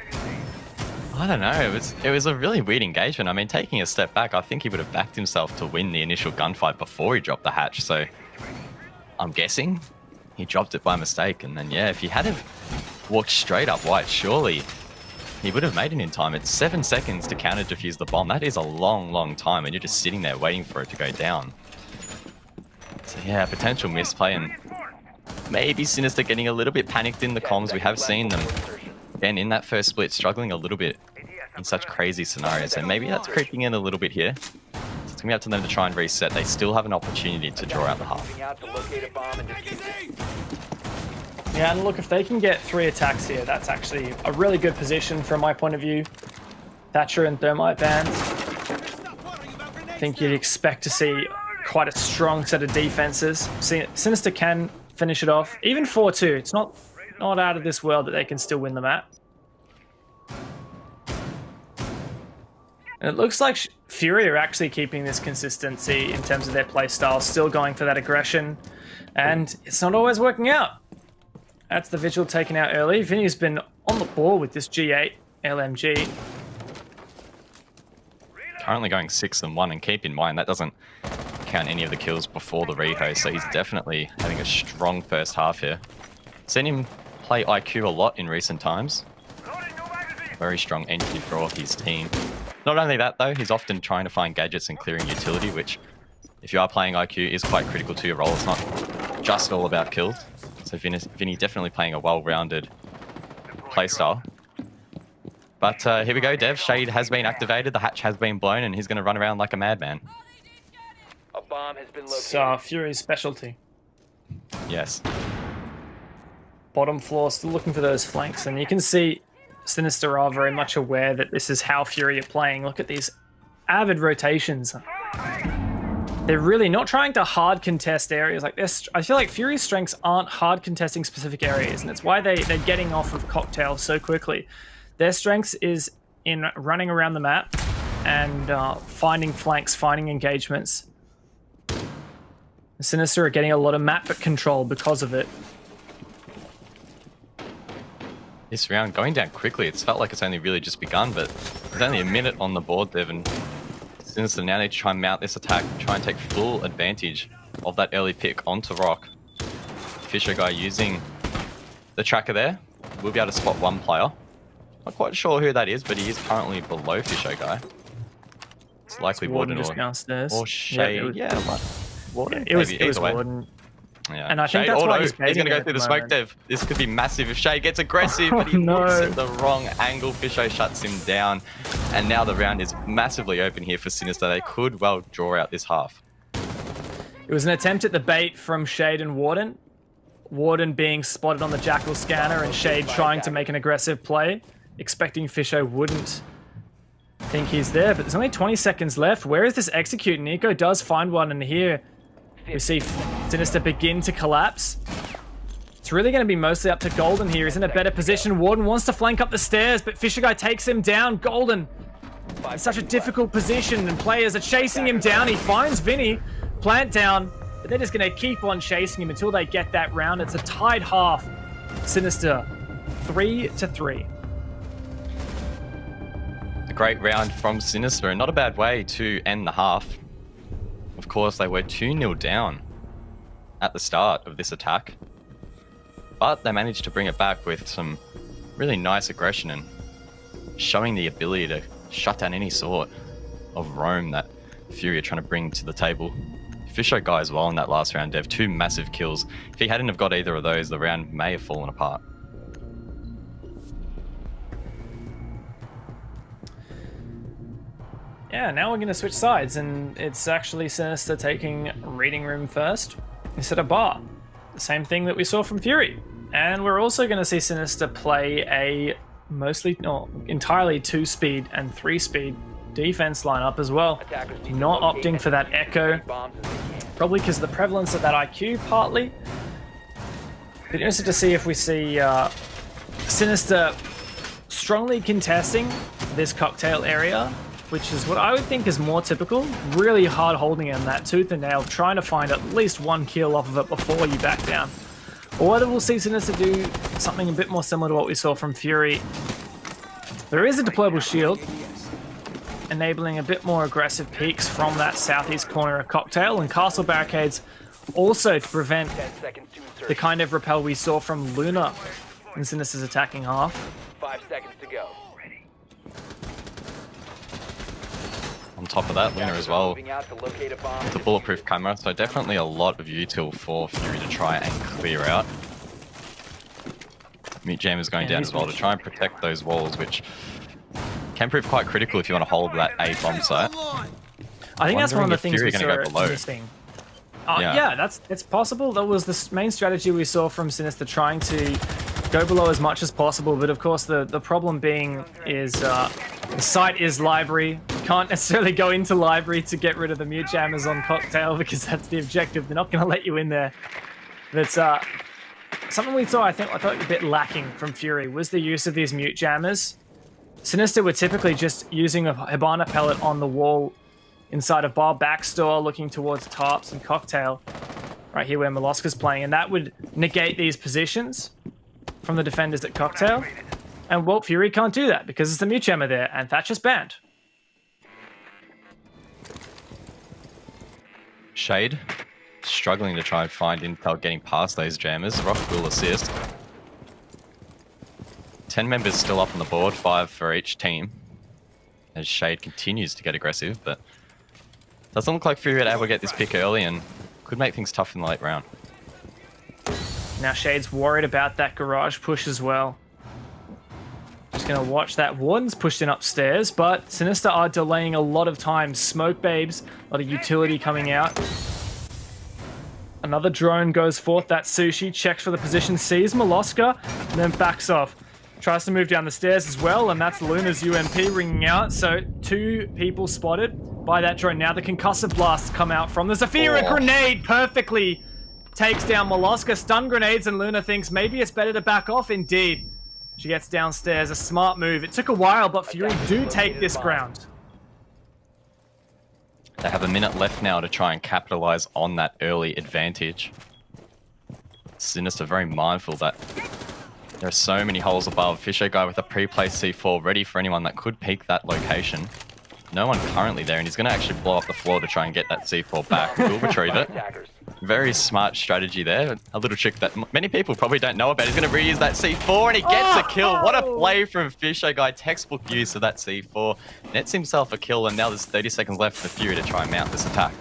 I don't know. It was a really weird engagement. I mean, taking a step back, I think he would have backed himself to win the initial gunfight before he dropped the hatch. So I'm guessing he dropped it by mistake. And then, yeah, if he had have walked straight up white, surely he would have made it in time. It's 7 seconds to counter defuse the bomb. That is a long, long time, and you're just sitting there waiting for it to go down. So yeah, potential misplay, and maybe Sinister getting a little bit panicked in the comms. We have seen them, again, in that first split, struggling a little bit in such crazy scenarios, and maybe that's creeping in a little bit here. So it's going to be up to them to try and reset. They still have an opportunity to draw out the half. Yeah, and look, if they can get 3 attacks here, that's actually a really good position from my point of view. Thatcher and Thermite bans. I think you'd expect to see quite a strong set of defenses. Sinister can finish it off. Even 4-2, it's not out of this world that they can still win the map. And it looks like Fury are actually keeping this consistency in terms of their play style, still going for that aggression, and it's not always working out. That's the Vigil taken out early. Vinny's been on the ball with this G8 LMG. Currently going 6-1, and keep in mind that doesn't count any of the kills before the reho, so he's definitely having a strong first half here. Seen him play IQ a lot in recent times. Very strong entry for his team. Not only that though, he's often trying to find gadgets and clearing utility, which if you are playing IQ is quite critical to your role. It's not just all about kills. So Vinny definitely playing a well-rounded playstyle. But here we go, Dev. Shade has been activated, the hatch has been blown, and he's going to run around like a madman. A bomb has been located. So Fury's specialty. Yes. Bottom floor, still looking for those flanks, and you can see Sinister are very much aware that this is how Fury are playing. Look at these avid rotations. They're really not trying to hard contest areas like this. I feel like Fury's strengths aren't hard contesting specific areas, and it's why they're getting off of Cocktail so quickly. Their strengths is in running around the map and finding flanks, finding engagements. The Sinister are getting a lot of map control because of it. This round going down quickly. It's felt like it's only really just begun, but there's only a minute on the board, Dev, and Sinister now need to try and mount this attack, try and take full advantage of that early pick onto Rock. Fisher guy using the tracker there. We'll be able to spot one player. Not quite sure who that is, but he is currently below Fisher guy. It's likely Warden or Shade. Yeah, Warden. It was Warden. Yeah. And I think Shade, that's why he's going to go through the smoke, Dev. This could be massive if Shade gets aggressive, but he looks at the wrong angle. Fisho shuts him down, and now the round is massively open here for Sinister. They could well draw out this half. It was an attempt at the bait from Shade and Warden. Warden being spotted on the Jackal scanner, and Shade trying to make an aggressive play, expecting Fisho wouldn't think he's there, but there's only 20 seconds left. Where is this execute? Nico does find one, and here we see Sinister begin to collapse. It's really going to be mostly up to Golden here. He's in a better position. Warden wants to flank up the stairs, but Fisher guy takes him down. Golden in such a difficult position, and players are chasing him down. He finds Vinny, plant down, but they're just going to keep on chasing him until they get that round. It's a tied half. Sinister 3-3. A great round from Sinister, and not a bad way to end the half. Of course, they were 2-0 down at the start of this attack, but they managed to bring it back with some really nice aggression and showing the ability to shut down any sort of roam that Fury are trying to bring to the table. Fisher guy as well in that last round, Dev. 2 massive kills. If he hadn't have got either of those, the round may have fallen apart. Yeah, now we're going to switch sides, and it's actually Sinister taking Reading Room first instead of Bar. The same thing that we saw from Fury. And we're also going to see Sinister play a entirely 2-speed and 3-speed defense lineup as well. Not opting for that Echo, probably because of the prevalence of that IQ partly. Be interested to see if we see Sinister strongly contesting this cocktail area, which is what I would think is more typical. Really hard holding in that tooth and nail, trying to find at least 1 kill off of it before you back down. Or whether we'll see Sinister do something a bit more similar to what we saw from Fury. There is a deployable shield, enabling a bit more aggressive peeks from that southeast corner of Cocktail, and castle barricades also to prevent the kind of repel we saw from Luna in Sinister's attacking half. 5 seconds to go. On top of that, Luna as well, the bulletproof camera, so definitely a lot of util for Fury to try and clear out. Mute Jam is going down as well to try and protect those walls, which can prove quite critical if you want to hold that A bomb site. I think that's one of the things we saw go below. in this thing. Yeah, it's possible. That was the main strategy we saw from Sinister, trying to go below as much as possible. But of course, the problem being is the site is library. You can't necessarily go into library to get rid of the mute jammers on Cocktail because that's the objective. They're not going to let you in there. That's something we saw. I thought a bit lacking from Fury was the use of these mute jammers. Sinister were typically just using a Hibana pellet on the wall inside of Bar Backstore, looking towards Tarps and Cocktail, right here where Molosca's playing, and that would negate these positions from the defenders at Cocktail. And well, Fury can't do that because it's the mute jammer there, and Thatcher's banned. Shade struggling to try and find intel getting past those jammers. Rock will assist. 10 members still up on the board, 5 for each team, as Shade continues to get aggressive, but doesn't look like Fury are able to get this pick early and could make things tough in the late round. Now Shade's worried about that garage push as well. Just going to watch that. Warden's pushed in upstairs, but Sinister are delaying a lot of time. Smoke Babes, a lot of utility coming out. Another drone goes forth. That Sushi checks for the position, sees Molosca, and then backs off. Tries to move down the stairs as well, and that's Luna's UMP ringing out. So 2 people spotted by that drone. Now the concussive blasts come out from the Zafira grenade perfectly takes down Molosca. Stun grenades, and Luna thinks maybe it's better to back off. Indeed. She gets downstairs. A smart move. It took a while, but Fury do take this ground. They have a minute left now to try and capitalize on that early advantage. Sinister very mindful that there are so many holes above. Fisher guy with a pre-placed C4 ready for anyone that could peek that location. No one currently there, and he's going to actually blow up the floor to try and get that C4 back. We'll retrieve it. Very smart strategy there. A little trick that many people probably don't know about. He's going to reuse that C4, and he gets a kill. What a play from Fisher guy. Textbook use of that C4. Nets himself a kill, and now there's 30 seconds left for Fury to try and mount this attack.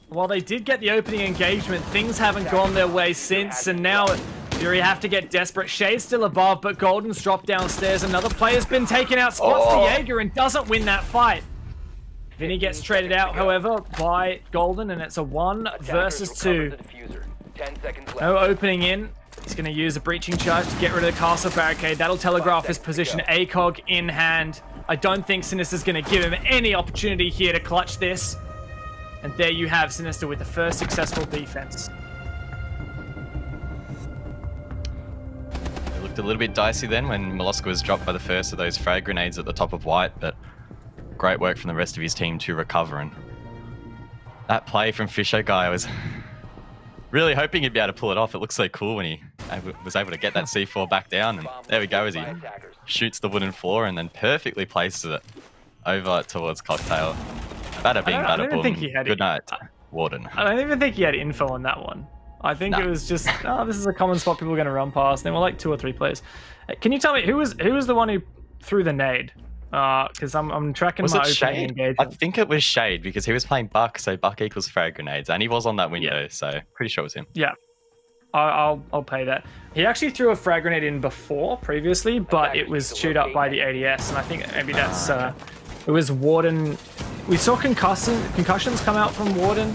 While they did get the opening engagement, things haven't gone their way since, and now Fury have to get desperate. Shade's still above, but Golden's dropped downstairs. Another player's been taken out. Spots the Jaeger and doesn't win that fight. Vinny gets traded out, however, by Golden, and it's a 1 versus 2. No opening in. He's going to use a breaching charge to get rid of the castle barricade. That'll telegraph his position. ACOG in hand. I don't think Sinister's going to give him any opportunity here to clutch this. And there you have Sinister with the first successful defense. It looked a little bit dicey then when Molosca was dropped by the first of those frag grenades at the top of White, but great work from the rest of his team to recover. And that play from Fisher guy, was really hoping he'd be able to pull it off. It looks so cool when he was able to get that C4 back down, and there we go as he shoots the wooden floor and then perfectly places it over towards Cocktail. Bada bing, bada boom. Good night, Warden. I don't even think he had info on that one. I think it was just, oh, this is a common spot people are going to run past. There were like 2 or 3 players. Can you tell me who was the one who threw the nade? Because I'm tracking Was my it opening Shade? I engagement. think it was Shade because he was playing Buck, so Buck equals frag grenades, and he was on that window, so pretty sure it was him. Yeah, I'll pay that. He actually threw a frag grenade in previously, but it was chewed up by the ADS, and I think maybe that's it was Warden. We saw concussions come out from Warden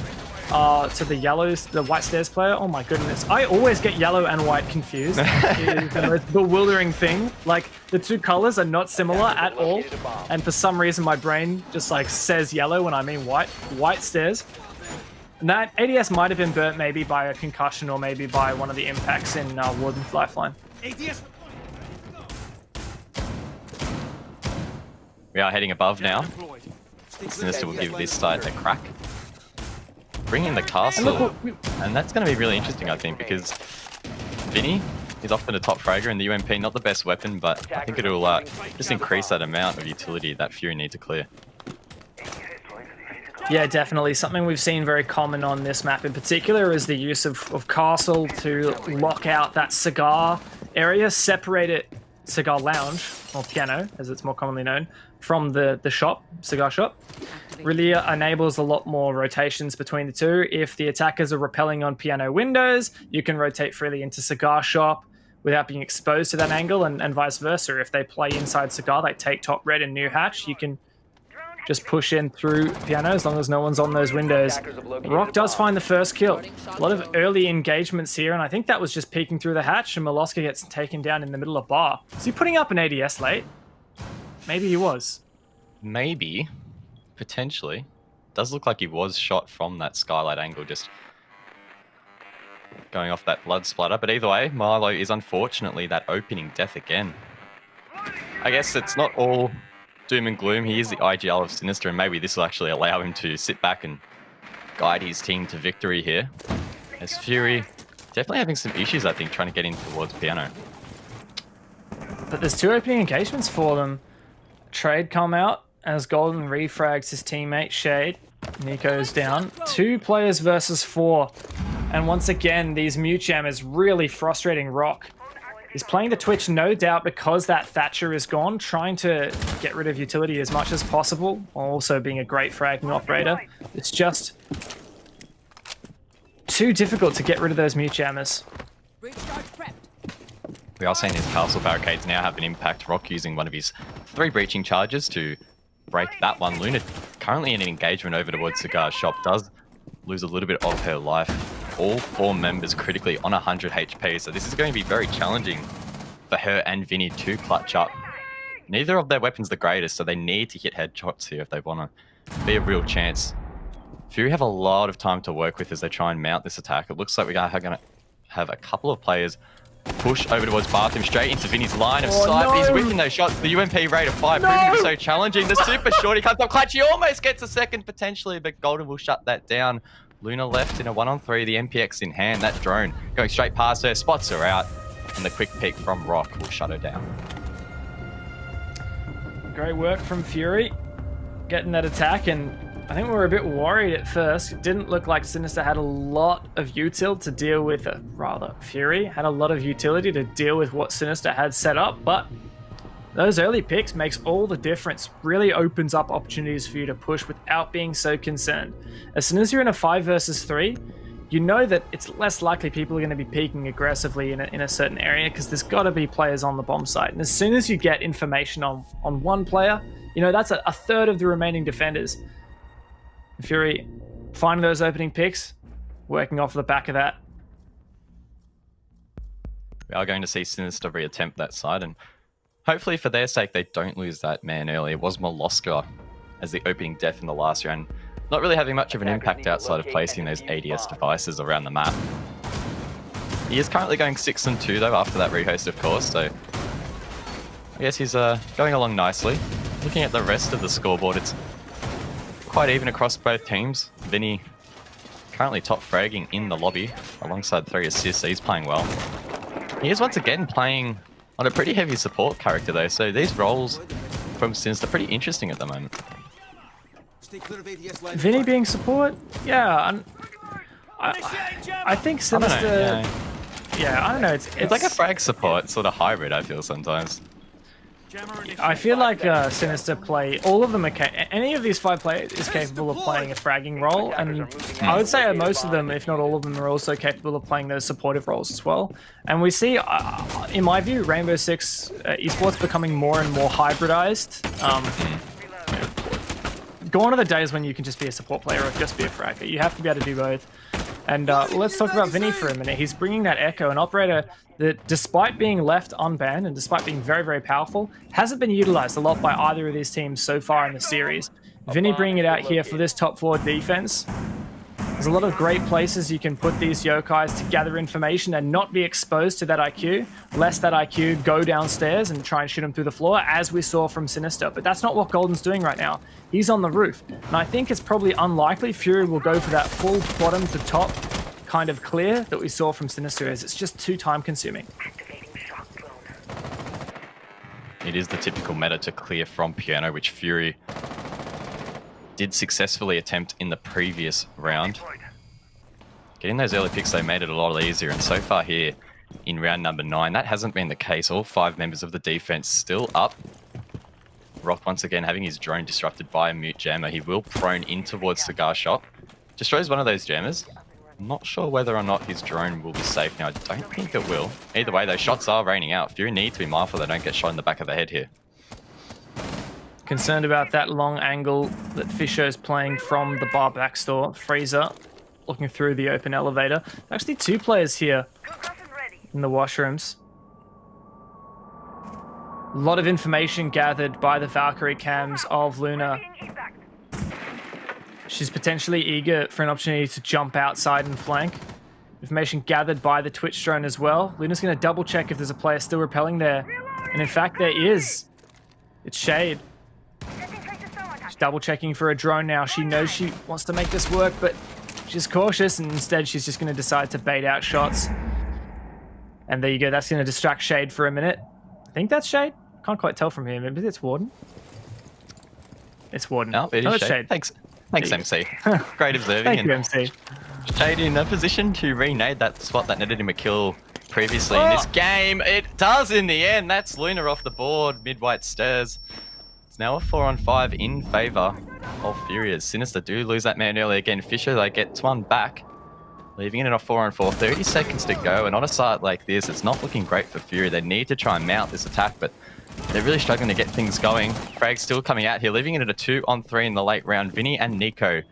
to the white stairs player. Oh my goodness, I always get yellow and white confused. It is the most bewildering thing. Like, the two colors are not similar at all, and for some reason my brain just like says yellow when I mean white. White stairs. And that ADS might have been burnt maybe by a concussion or maybe by one of the impacts in Warden's lifeline. We are heading above now. Sinister will give this side a crack. Bring in the castle, and that's going to be really interesting, I think, because Vinny is often a top fragger, and the UMP not the best weapon, but I think it'll just increase that amount of utility that Fury need to clear. Yeah, definitely. Something we've seen very common on this map in particular is the use of Castle to lock out that cigar area, separate it, cigar lounge, or piano, as it's more commonly known, from the shop, cigar shop. Really enables a lot more rotations between the two. If the attackers are repelling on piano windows, you can rotate freely into cigar shop without being exposed to that angle, and vice versa. If they play inside cigar, they take top red and new hatch, you can just push in through piano as long as no one's on those windows. Rock does find the first kill. A lot of early engagements here, and I think that was just peeking through the hatch, and Moloska gets taken down in the middle of bar. Is he putting up an ADS late? Maybe he was. Maybe. Potentially. Does look like he was shot from that skylight angle, just going off that blood splatter. But either way, Milo is unfortunately that opening death again. I guess it's not all doom and gloom. He is the IGL of Sinister, and maybe this will actually allow him to sit back and guide his team to victory here. As Fury definitely having some issues, I think, trying to get in towards piano. But there's two opening engagements for them. Trade come out as Golden refrags his teammate Shade. Nico's down. 2 players versus 4. And once again, these mute jammers really frustrating Rock. He's playing the Twitch, no doubt, because that Thatcher is gone, trying to get rid of utility as much as possible, while also being a great fragging operator. It's just too difficult to get rid of those mute jammers. We are seeing his castle barricades now have an impact. Rock using one of his 3 breaching charges to break that one. Luna currently in an engagement over towards Cigar Shop, does lose a little bit of her life. All 4 members critically on 100 HP, so this is going to be very challenging for her and Vinny to clutch up. Neither of their weapons the greatest, so they need to hit headshots here if they want to be a real chance. Fury have a lot of time to work with as they try and mount this attack. It looks like we are going to have a couple of players push over towards Bathroom, straight into Vinny's line of sight. But he's whipping those shots. The UMP rate of 5 proving to be so challenging. The super short, he comes up clutch. He almost gets a second potentially, but Golden will shut that down. Luna left in a 1-on-3, the MPX in hand. That drone going straight past her, spots her out, and the quick peek from Rock will shut her down. Great work from Fury, getting that attack, and I think we were a bit worried at first. It didn't look like Sinister had a lot of util to deal with, Fury had a lot of utility to deal with what Sinister had set up, but those early picks makes all the difference. Really opens up opportunities for you to push without being so concerned. As soon as you're in a 5 versus 3, you know that it's less likely people are going to be peeking aggressively in a certain area because there's got to be players on the bomb site. And as soon as you get information on one player, you know that's a third of the remaining defenders. Fury finding those opening picks, working off the back of that. We are going to see Sinister reattempt that side, and hopefully for their sake, they don't lose that man early. It was Moloska as the opening death in the last round. Not really having much of an impact outside of placing those ADS devices around the map. He is currently going 6-2 though, after that rehost, of course, so I guess he's going along nicely. Looking at the rest of the scoreboard, it's quite even across both teams. Vinny currently top fragging in the lobby alongside 3 assists, so he's playing well. He is once again playing on a pretty heavy support character though, so these roles from Sinister are pretty interesting at the moment. Vinny being support? Yeah, I think Sinister... I don't know, it's like a frag support, sort of hybrid, I feel sometimes. I feel like Sinister play, all of them are, any of these 5 players is capable of playing a fragging role, and I would say most of them, if not all of them, are also capable of playing those supportive roles as well. And we see, in my view, Rainbow Six esports becoming more and more hybridized. Gone are the days when you can just be a support player or just be a fragger. You have to be able to do both. And let's talk about Vinny for a minute. He's bringing that Echo, an operator that, despite being left unbanned and despite being very, very powerful, hasn't been utilized a lot by either of these teams so far in the series. Vinny bringing it out here for this top floor defense. There's a lot of great places you can put these yokais to gather information and not be exposed to that IQ, lest that IQ go downstairs and try and shoot him through the floor, as we saw from Sinister. But that's not what Golden's doing right now. He's on the roof. And I think it's probably unlikely Fury will go for that full bottom to top kind of clear that we saw from Sinister, as it's just too time consuming. It is the typical meta to clear from piano, which Fury did successfully attempt in the previous round. Getting those early picks, they made it a lot easier, and so far here in round number 9, that hasn't been the case. All 5 members of the defense still up. Rock once again having his drone disrupted by a mute jammer. He will prone in towards Cigar Shop. Destroys one of those jammers. I'm not sure whether or not his drone will be safe now. I don't think it will. Either way, those shots are raining out. Fury need to be mindful they don't get shot in the back of the head here. Concerned about that long angle that Fisher's playing from the bar back store. Freezer looking through the open elevator. Actually 2 players here in the washrooms. A lot of information gathered by the Valkyrie cams of Luna. She's potentially eager for an opportunity to jump outside and flank. Information gathered by the Twitch drone as well. Luna's going to double check if there's a player still rappelling there. And in fact, there is. It's Shade. She's double checking for a drone now. She knows she wants to make this work, but she's cautious, and instead she's just going to decide to bait out shots. And there you go. That's going to distract Shade for a minute. I think that's Shade. Can't quite tell from here. Maybe it's Warden. It's Warden. No, it is Shade. Thanks, MC. Great observing. Thank you, MC. Shade in a position to renade that spot that netted him a kill previously in this game. It does in the end. That's Luna off the board. Mid-white stairs. It's now a 4-on-5 in favor of Fury, as Sinister do lose that man early again. Fisher, they get one back, leaving it in a 4-on-4. 30 seconds to go, and on a site like this, it's not looking great for Fury. They need to try and mount this attack, but they're really struggling to get things going. Frag still coming out here, leaving it at a 2-on-3 in the late round. Vinny and Nico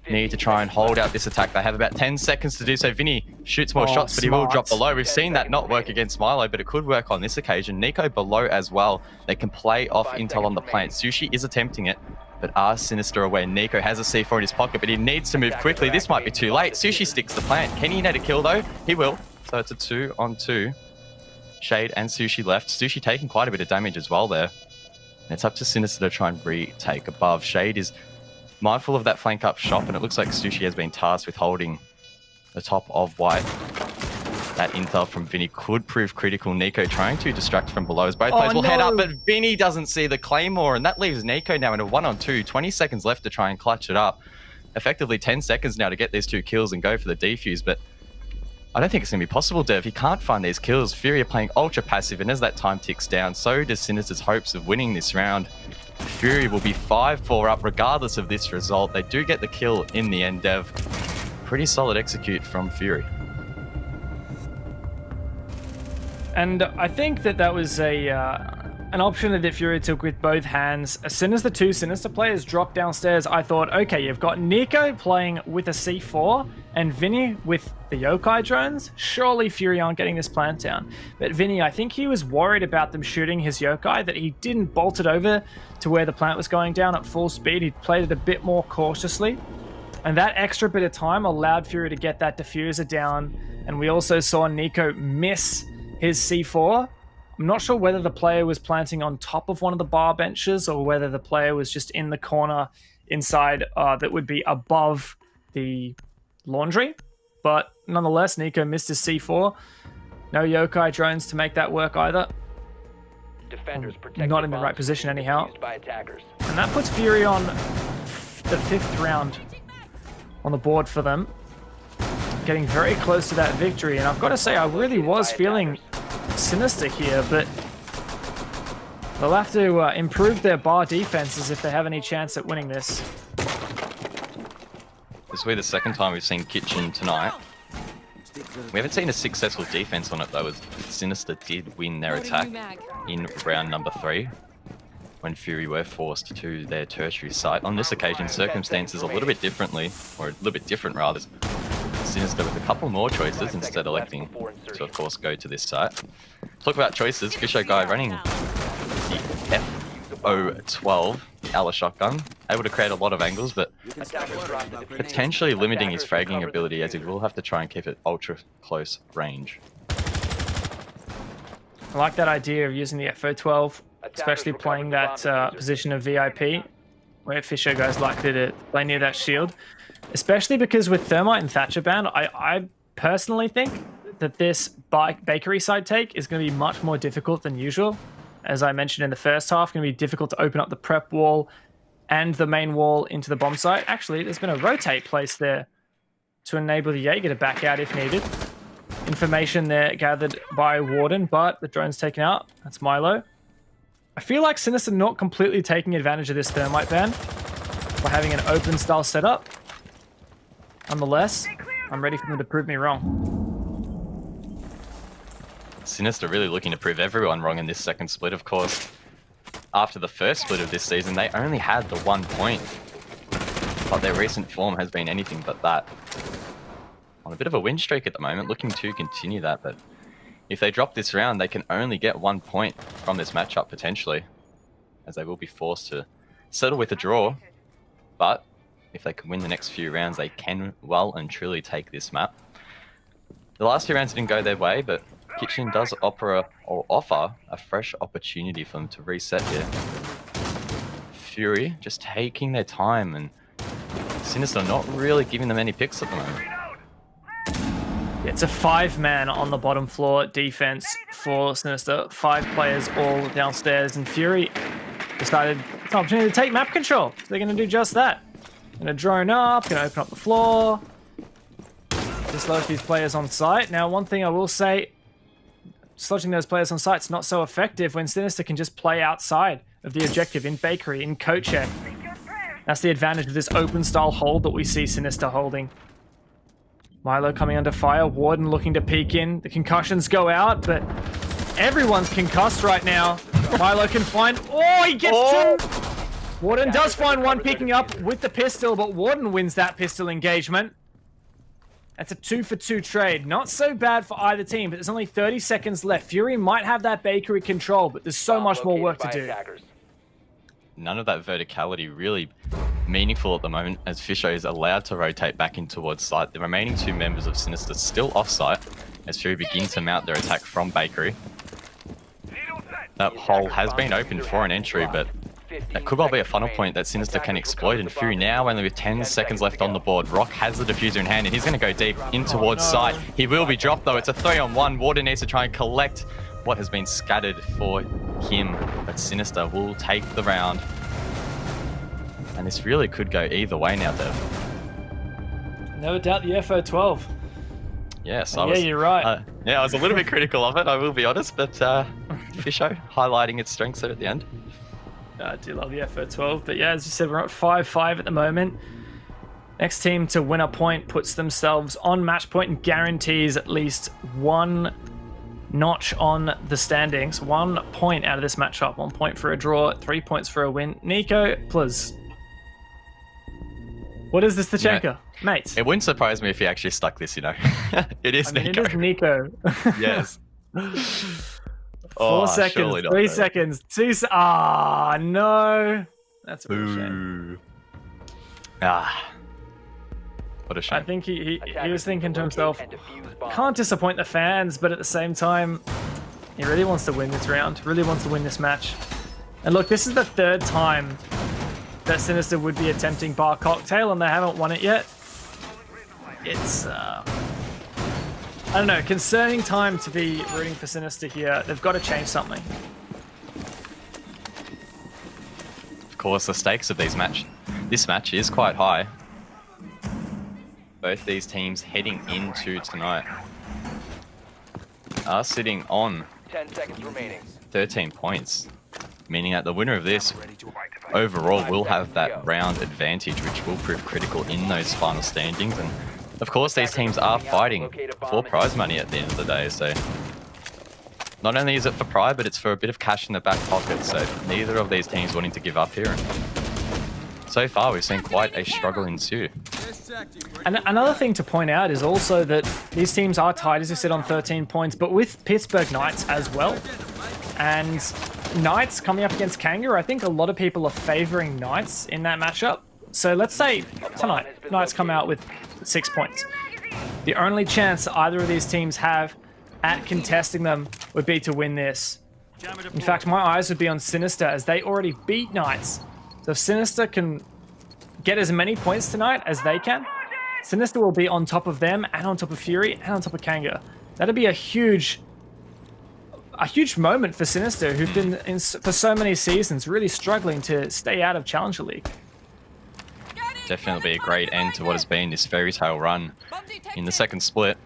need to try and hold out this attack. They have about 10 seconds to do so. Vinny shoots more shots, but he will drop below. We've seen that not work against Milo, but it could work on this occasion. Nico below as well. They can play off intel on the plant. Sushi is attempting it, but are Sinister away. Nico has a C4 in his pocket, but he needs to move quickly. This might be too late. Sushi sticks the plant. Can he net a kill though? He will. So it's a 2-on-2. Shade and Sushi left. Sushi taking quite a bit of damage as well there. And it's up to Sinister to try and retake above. Shade is mindful of that flank up shop, and it looks like Sushi has been tasked with holding the top of white. That intel from Vinny could prove critical. Nico trying to distract from below as both players will head up, but Vinny doesn't see the Claymore, and that leaves Nico now in a 1-on-2. 20 seconds left to try and clutch it up. Effectively 10 seconds now to get these 2 kills and go for the defuse, but I don't think it's going to be possible, Dev. He can't find these kills. Fury are playing ultra passive, and as that time ticks down, so does Sinister's hopes of winning this round. Fury will be 5-4 up regardless of this result. They do get the kill in the end, Dev. Pretty solid execute from Fury. And I think that was an option that Fury took with both hands. As soon as the 2 Sinister players dropped downstairs, I thought, okay, you've got Nico playing with a C4 and Vinny with the yokai drones. Surely Fury aren't getting this plant down. But Vinny, I think he was worried about them shooting his yokai, that he didn't bolt it over to where the plant was going down at full speed. He played it a bit more cautiously. And that extra bit of time allowed Fury to get that diffuser down. And we also saw Nico miss his C4. I'm not sure whether the player was planting on top of one of the bar benches or whether the player was just in the corner inside that would be above the laundry. But nonetheless, Nico missed his C4. No yokai drones to make that work either. Defenders not in the right position anyhow. And that puts Fury on the 5th round on the board for them. Getting very close to that victory. And I've got to say, I really was feeling Sinister here, but They'll have to improve their bar defenses if they have any chance at winning this. This will be the second time we've seen Kitchen tonight. We haven't seen a successful defense on it though, as Sinister did win their attack in round number 3 when Fury were forced to their tertiary site. On this occasion, circumstances a little bit differently, or a little bit different rather. Sinister with a couple more choices instead electing to of course go to this site. Talk about choices, Fisho guy running the FO12 Ala shotgun, able to create a lot of angles, but potentially limiting his fragging ability as he will have to try and keep it ultra close range. I like that idea of using the FO12, especially playing that position of VIP, where Fisher goes likely to play near that shield. Especially because with Thermite and Thatcher ban, I personally think that this bakery side take is going to be much more difficult than usual. As I mentioned in the first half, going to be difficult to open up the prep wall and the main wall into the bomb site. Actually, there's been a rotate placed there to enable the Jaeger to back out if needed. Information there gathered by Warden, but the drone's taken out. That's Milo. I feel like Sinister not completely taking advantage of this Thermite ban by having an open style setup. Nonetheless, I'm ready for them to prove me wrong. Sinister really looking to prove everyone wrong in this second split, of course. After the first split of this season, they only had the 1 point. But their recent form has been anything but that. On a bit of a win streak at the moment, looking to continue that, but if they drop this round, they can only get 1 point from this matchup, potentially, as they will be forced to settle with a draw. But if they can win the next few rounds, they can well and truly take this map. The last 2 rounds didn't go their way, but Kitchen does offer a fresh opportunity for them to reset here. Fury just taking their time, and Sinister not really giving them any picks at the moment. It's a 5-man on the bottom floor defense for Sinister. 5 players all downstairs, and Fury decided it's an opportunity to take map control. So they're going to do just that. Going to drone up, going to open up the floor. Dislodge these players on site. Now, one thing I will say, dislodging those players on site is not so effective when Sinister can just play outside of the objective in Bakery, in coat check. That's the advantage of this open style hold that we see Sinister holding. Milo coming under fire, Warden looking to peek in. The concussions go out, but everyone's concussed right now. Milo can find... Oh, he gets 2! Warden does find 1 picking up with the pistol, but Warden wins that pistol engagement. That's a 2-for-2 trade. Not so bad for either team, but there's only 30 seconds left. Fury might have that Bakery control, but there's so much more work to do. None of that verticality really meaningful at the moment, as Fisho is allowed to rotate back in towards site. The remaining 2 members of Sinister still off site, as Fury begin to mount their attack from Bakery. That hole has been opened for an entry, but that could well be a funnel point that Sinister can exploit, and Fury now only with 10 seconds left on the board. Rock has the diffuser in hand, and he's going to go deep in towards site. He will be dropped though. It's a 3-on-1. Warden needs to try and collect what has been scattered for him, but Sinister will take the round. And this really could go either way now, Dev. No doubt the FO12. Yes, yeah, you're right. Yeah, I was a little bit critical of it, I will be honest, but Fisho highlighting its strengths there at the end. I do love the FO12, but yeah, as you said, we're at 5-5 at the moment. Next team to win a point puts themselves on match point and guarantees at least 1 notch on the standings. 1 point out of this matchup. 1 point for a draw, 3 points for a win. Nico, please. What is this, Tachenka? Mate. It wouldn't surprise me if he actually stuck this, you know. It is Nico. It is Nico. Yes. 4 seconds, 3 seconds, 2 seconds. Ah, no. That's a real shame. What a shame. I think he was thinking to himself, can't disappoint the fans, but at the same time, he really wants to win this round, really wants to win this match. And look, this is the 3rd time that Sinister would be attempting Bar Cocktail, and they haven't won it yet. It's, I don't know, concerning time to be rooting for Sinister here. They've got to change something. Of course, the stakes of this match is quite high. Both these teams heading into tonight are sitting on 10 seconds remaining. 13 points. meaning that the winner of this overall will have that round advantage, which will prove critical in those final standings. And of course, these teams are fighting for prize money at the end of the day, so not only is it for pride, but it's for a bit of cash in the back pocket, so neither of these teams wanting to give up here. And so far, we've seen quite a struggle ensue. And another thing to point out is also that these teams are tied, as you said, on 13 points, but with Pittsburgh Knights as well. And Knights coming up against Kanga, I think a lot of people are favoring Knights in that matchup. So let's say tonight, Knights come out with 6 points. The only chance either of these teams have at contesting them would be to win this. In fact, my eyes would be on Sinister, as they already beat Knights. So if Sinister can get as many points tonight as they can, Sinister will be on top of them, and on top of Fury, and on top of Kanga. That'd be a huge moment for Sinister, who've been for so many seasons really struggling to stay out of Challenger League. Definitely be a great end to what has been this fairy tale run. In the second split,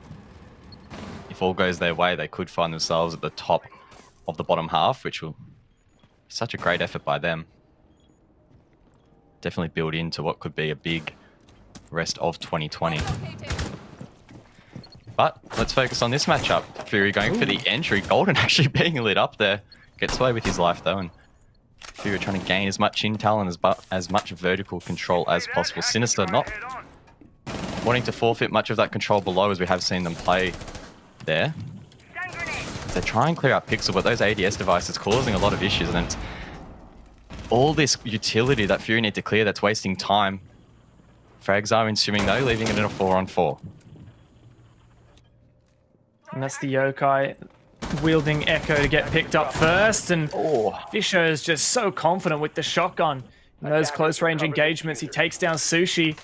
if all goes their way, they could find themselves at the top of the bottom half, which will be such a great effort by them. Definitely build into what could be a big rest of 2020. But let's focus on this matchup. Fury going for the entry. Golden actually being lit up there. Gets away with his life though, and Fury trying to gain as much intel and as much vertical control as possible. Sinister not wanting to forfeit much of that control below, as we have seen them play there. They try and clear out Pixel, but those ADS devices causing a lot of issues, and it's all this utility that Fury need to clear that's wasting time. Frags are ensuing though, leaving it in a 4-on-4. And that's the Yokai wielding Echo to get picked up first, and Fisher is just so confident with the shotgun. In those close range engagements, he takes down Sushi.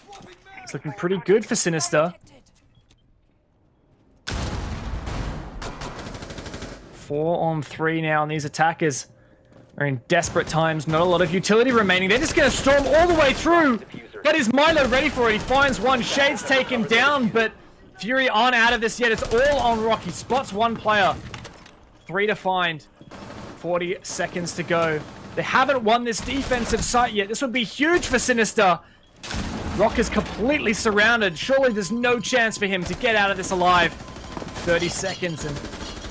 It's looking pretty good for Sinister. 4-on-3 now, and these attackers are in desperate times. Not a lot of utility remaining. They're just going to storm all the way through. But is Milo ready for it? He finds one. Shades take him down, but Fury aren't out of this yet. It's all on Rock. He spots one player. 3 to find. 40 seconds to go. They haven't won this defensive site yet. This would be huge for Sinister. Rock is completely surrounded. Surely there's no chance for him to get out of this alive. 30 seconds, and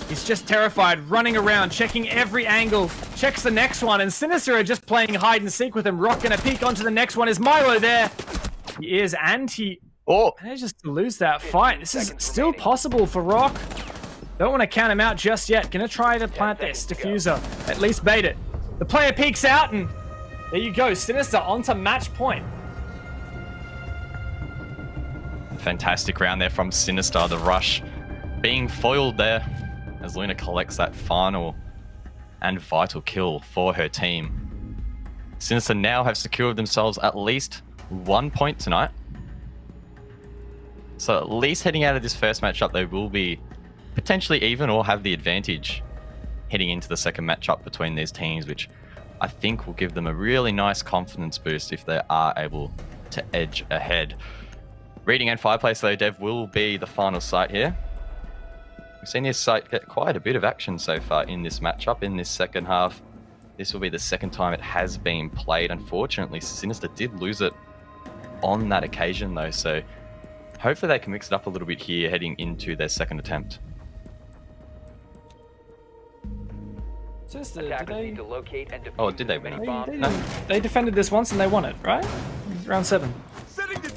he's just terrified, running around, checking every angle. Checks the next one, and Sinister are just playing hide and seek with him. Rock gonna peek onto the next one. Is Milo there? He is, and he manages to lose that fight. This is still possible for Rock. Don't want to count him out just yet. Gonna try to plant this diffuser. At least bait it. The player peeks out, and there you go. Sinister onto match point. Fantastic round there from Sinister. The rush being foiled there as Luna collects that final and vital kill for her team. Sinister now have secured themselves at least 1 point tonight. So at least heading out of this first matchup, they will be potentially even or have the advantage heading into the second matchup between these teams, which I think will give them a really nice confidence boost if they are able to edge ahead. Reading and Fireplace though, Dev, will be the final site here. We've seen this site get quite a bit of action so far in this matchup, in this second half. This will be the second time it has been played. Unfortunately, Sinister did lose it on that occasion though, so hopefully they can mix it up a little bit here heading into their second attempt. Sinister, did they win? They defended this once and they won it, right? Round 7.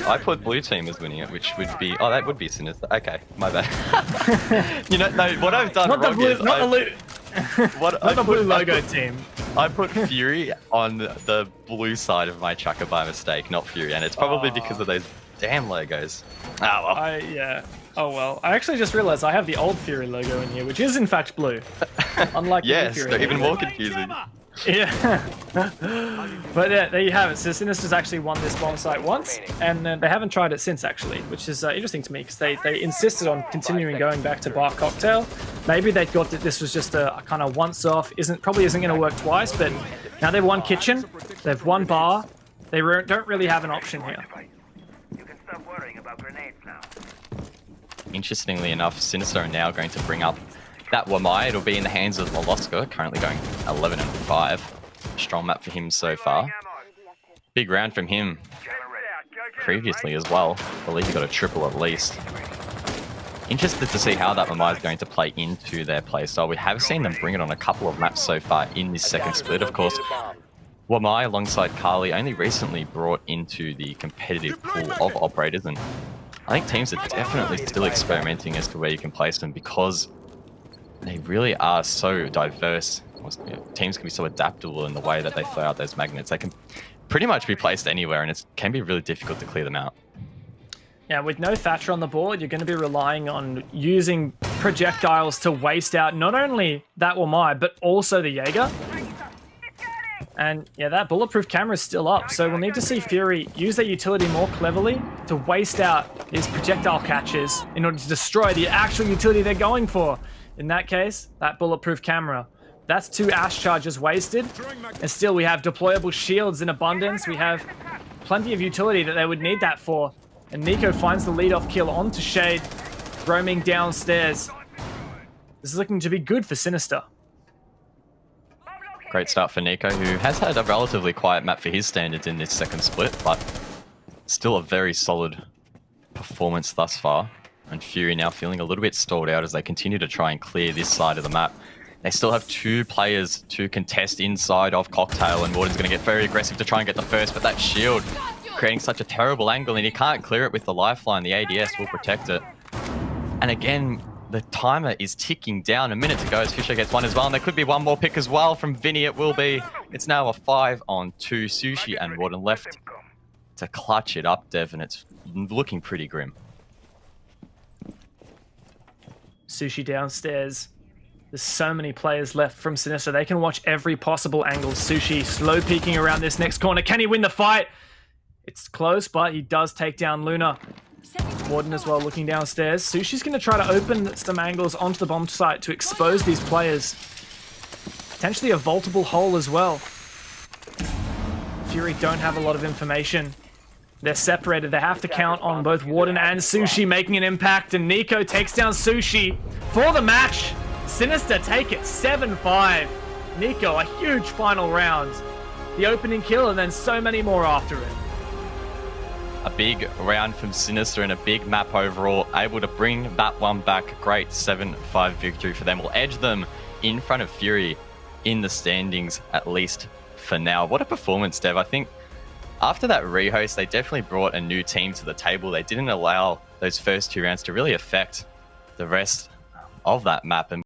I put blue team as winning it, which would be... Oh, that would be Sinister. Okay, my bad. You know, no, what I've done not wrong the blue, is... not the blue logo team. I put Fury on the blue side of my tracker by mistake, not Fury, and it's probably because of those damn logos. Oh, well. Yeah. Oh, well. I actually just realized I have the old Fury logo in here, which is in fact blue. Unlike the yes, Fury they're even logo. more confusing. Yeah. But yeah, there you have it. So Sinister's actually won this bomb site once, and they haven't tried it since, actually, which is interesting to me, because they insisted on continuing going back to Bar Cocktail. Maybe they thought that this was just a kind of once-off, probably isn't going to work twice, but now they've won Kitchen, they've won Bar, they don't really have an option here. You can stop worrying about grenades now. Interestingly enough, Sinister are now going to bring up that Wamai. It'll be in the hands of Molosca, currently going 11-5. Strong map for him so far. Big round from him previously as well. I believe he got a triple at least. Interested to see how that Mamiya is going to play into their playstyle. We have seen them bring it on a couple of maps so far in this second split. Of course, Wamai alongside Kali only recently brought into the competitive pool of operators, and I think teams are definitely still experimenting as to where you can place them because they really are so diverse. Teams can be so adaptable in the way that they throw out those magnets. They can pretty much be placed anywhere, and it can be really difficult to clear them out. Yeah, with no Thatcher on the board, you're going to be relying on using projectiles to waste out not only that Wamai, but also the Jaeger. And yeah, that bulletproof camera is still up, so we'll need to see Fury use that utility more cleverly to waste out these projectile catches in order to destroy the actual utility they're going for. In that case, that bulletproof camera. That's 2 Ash charges wasted, and still we have deployable shields in abundance. We have plenty of utility that they would need that for. And Nico finds the lead-off kill onto Shade, roaming downstairs. This is looking to be good for Sinister. Great start for Nico, who has had a relatively quiet map for his standards in this second split, but still a very solid performance thus far. And Fury now feeling a little bit stalled out as they continue to try and clear this side of the map. They still have 2 players to contest inside of Cocktail, and Warden's going to get very aggressive to try and get the first, but that shield creating such a terrible angle, and he can't clear it with the lifeline. The ADS will protect it. And again, the timer is ticking down. A minute to go as Fisher gets one as well, and there could be one more pick as well from Vinny. It will be. It's now a 5-on-2. Sushi and Warden left to clutch it up, Dev, and it's looking pretty grim. Sushi downstairs. There's so many players left from Sinister. They can watch every possible angle. Sushi slow peeking around this next corner. Can he win the fight? It's close, but he does take down Luna. Warden as well looking downstairs. Sushi's going to try to open some angles onto the bomb site to expose these players. Potentially a vaultable hole as well. Fury don't have a lot of information. They're separated. They have to count on both Warden and Sushi making an impact, and Nico takes down Sushi for the match. Sinister take it 7-5. Nico, a huge final round. The opening kill and then so many more after it. A big round from Sinister and a big map overall, able to bring that one back. Great 7-5 victory for them. Will edge them in front of Fury in the standings, at least for now. What a performance, Dev. I think after that rehost, they definitely brought a new team to the table. They didn't allow those first 2 rounds to really affect the rest of that map. And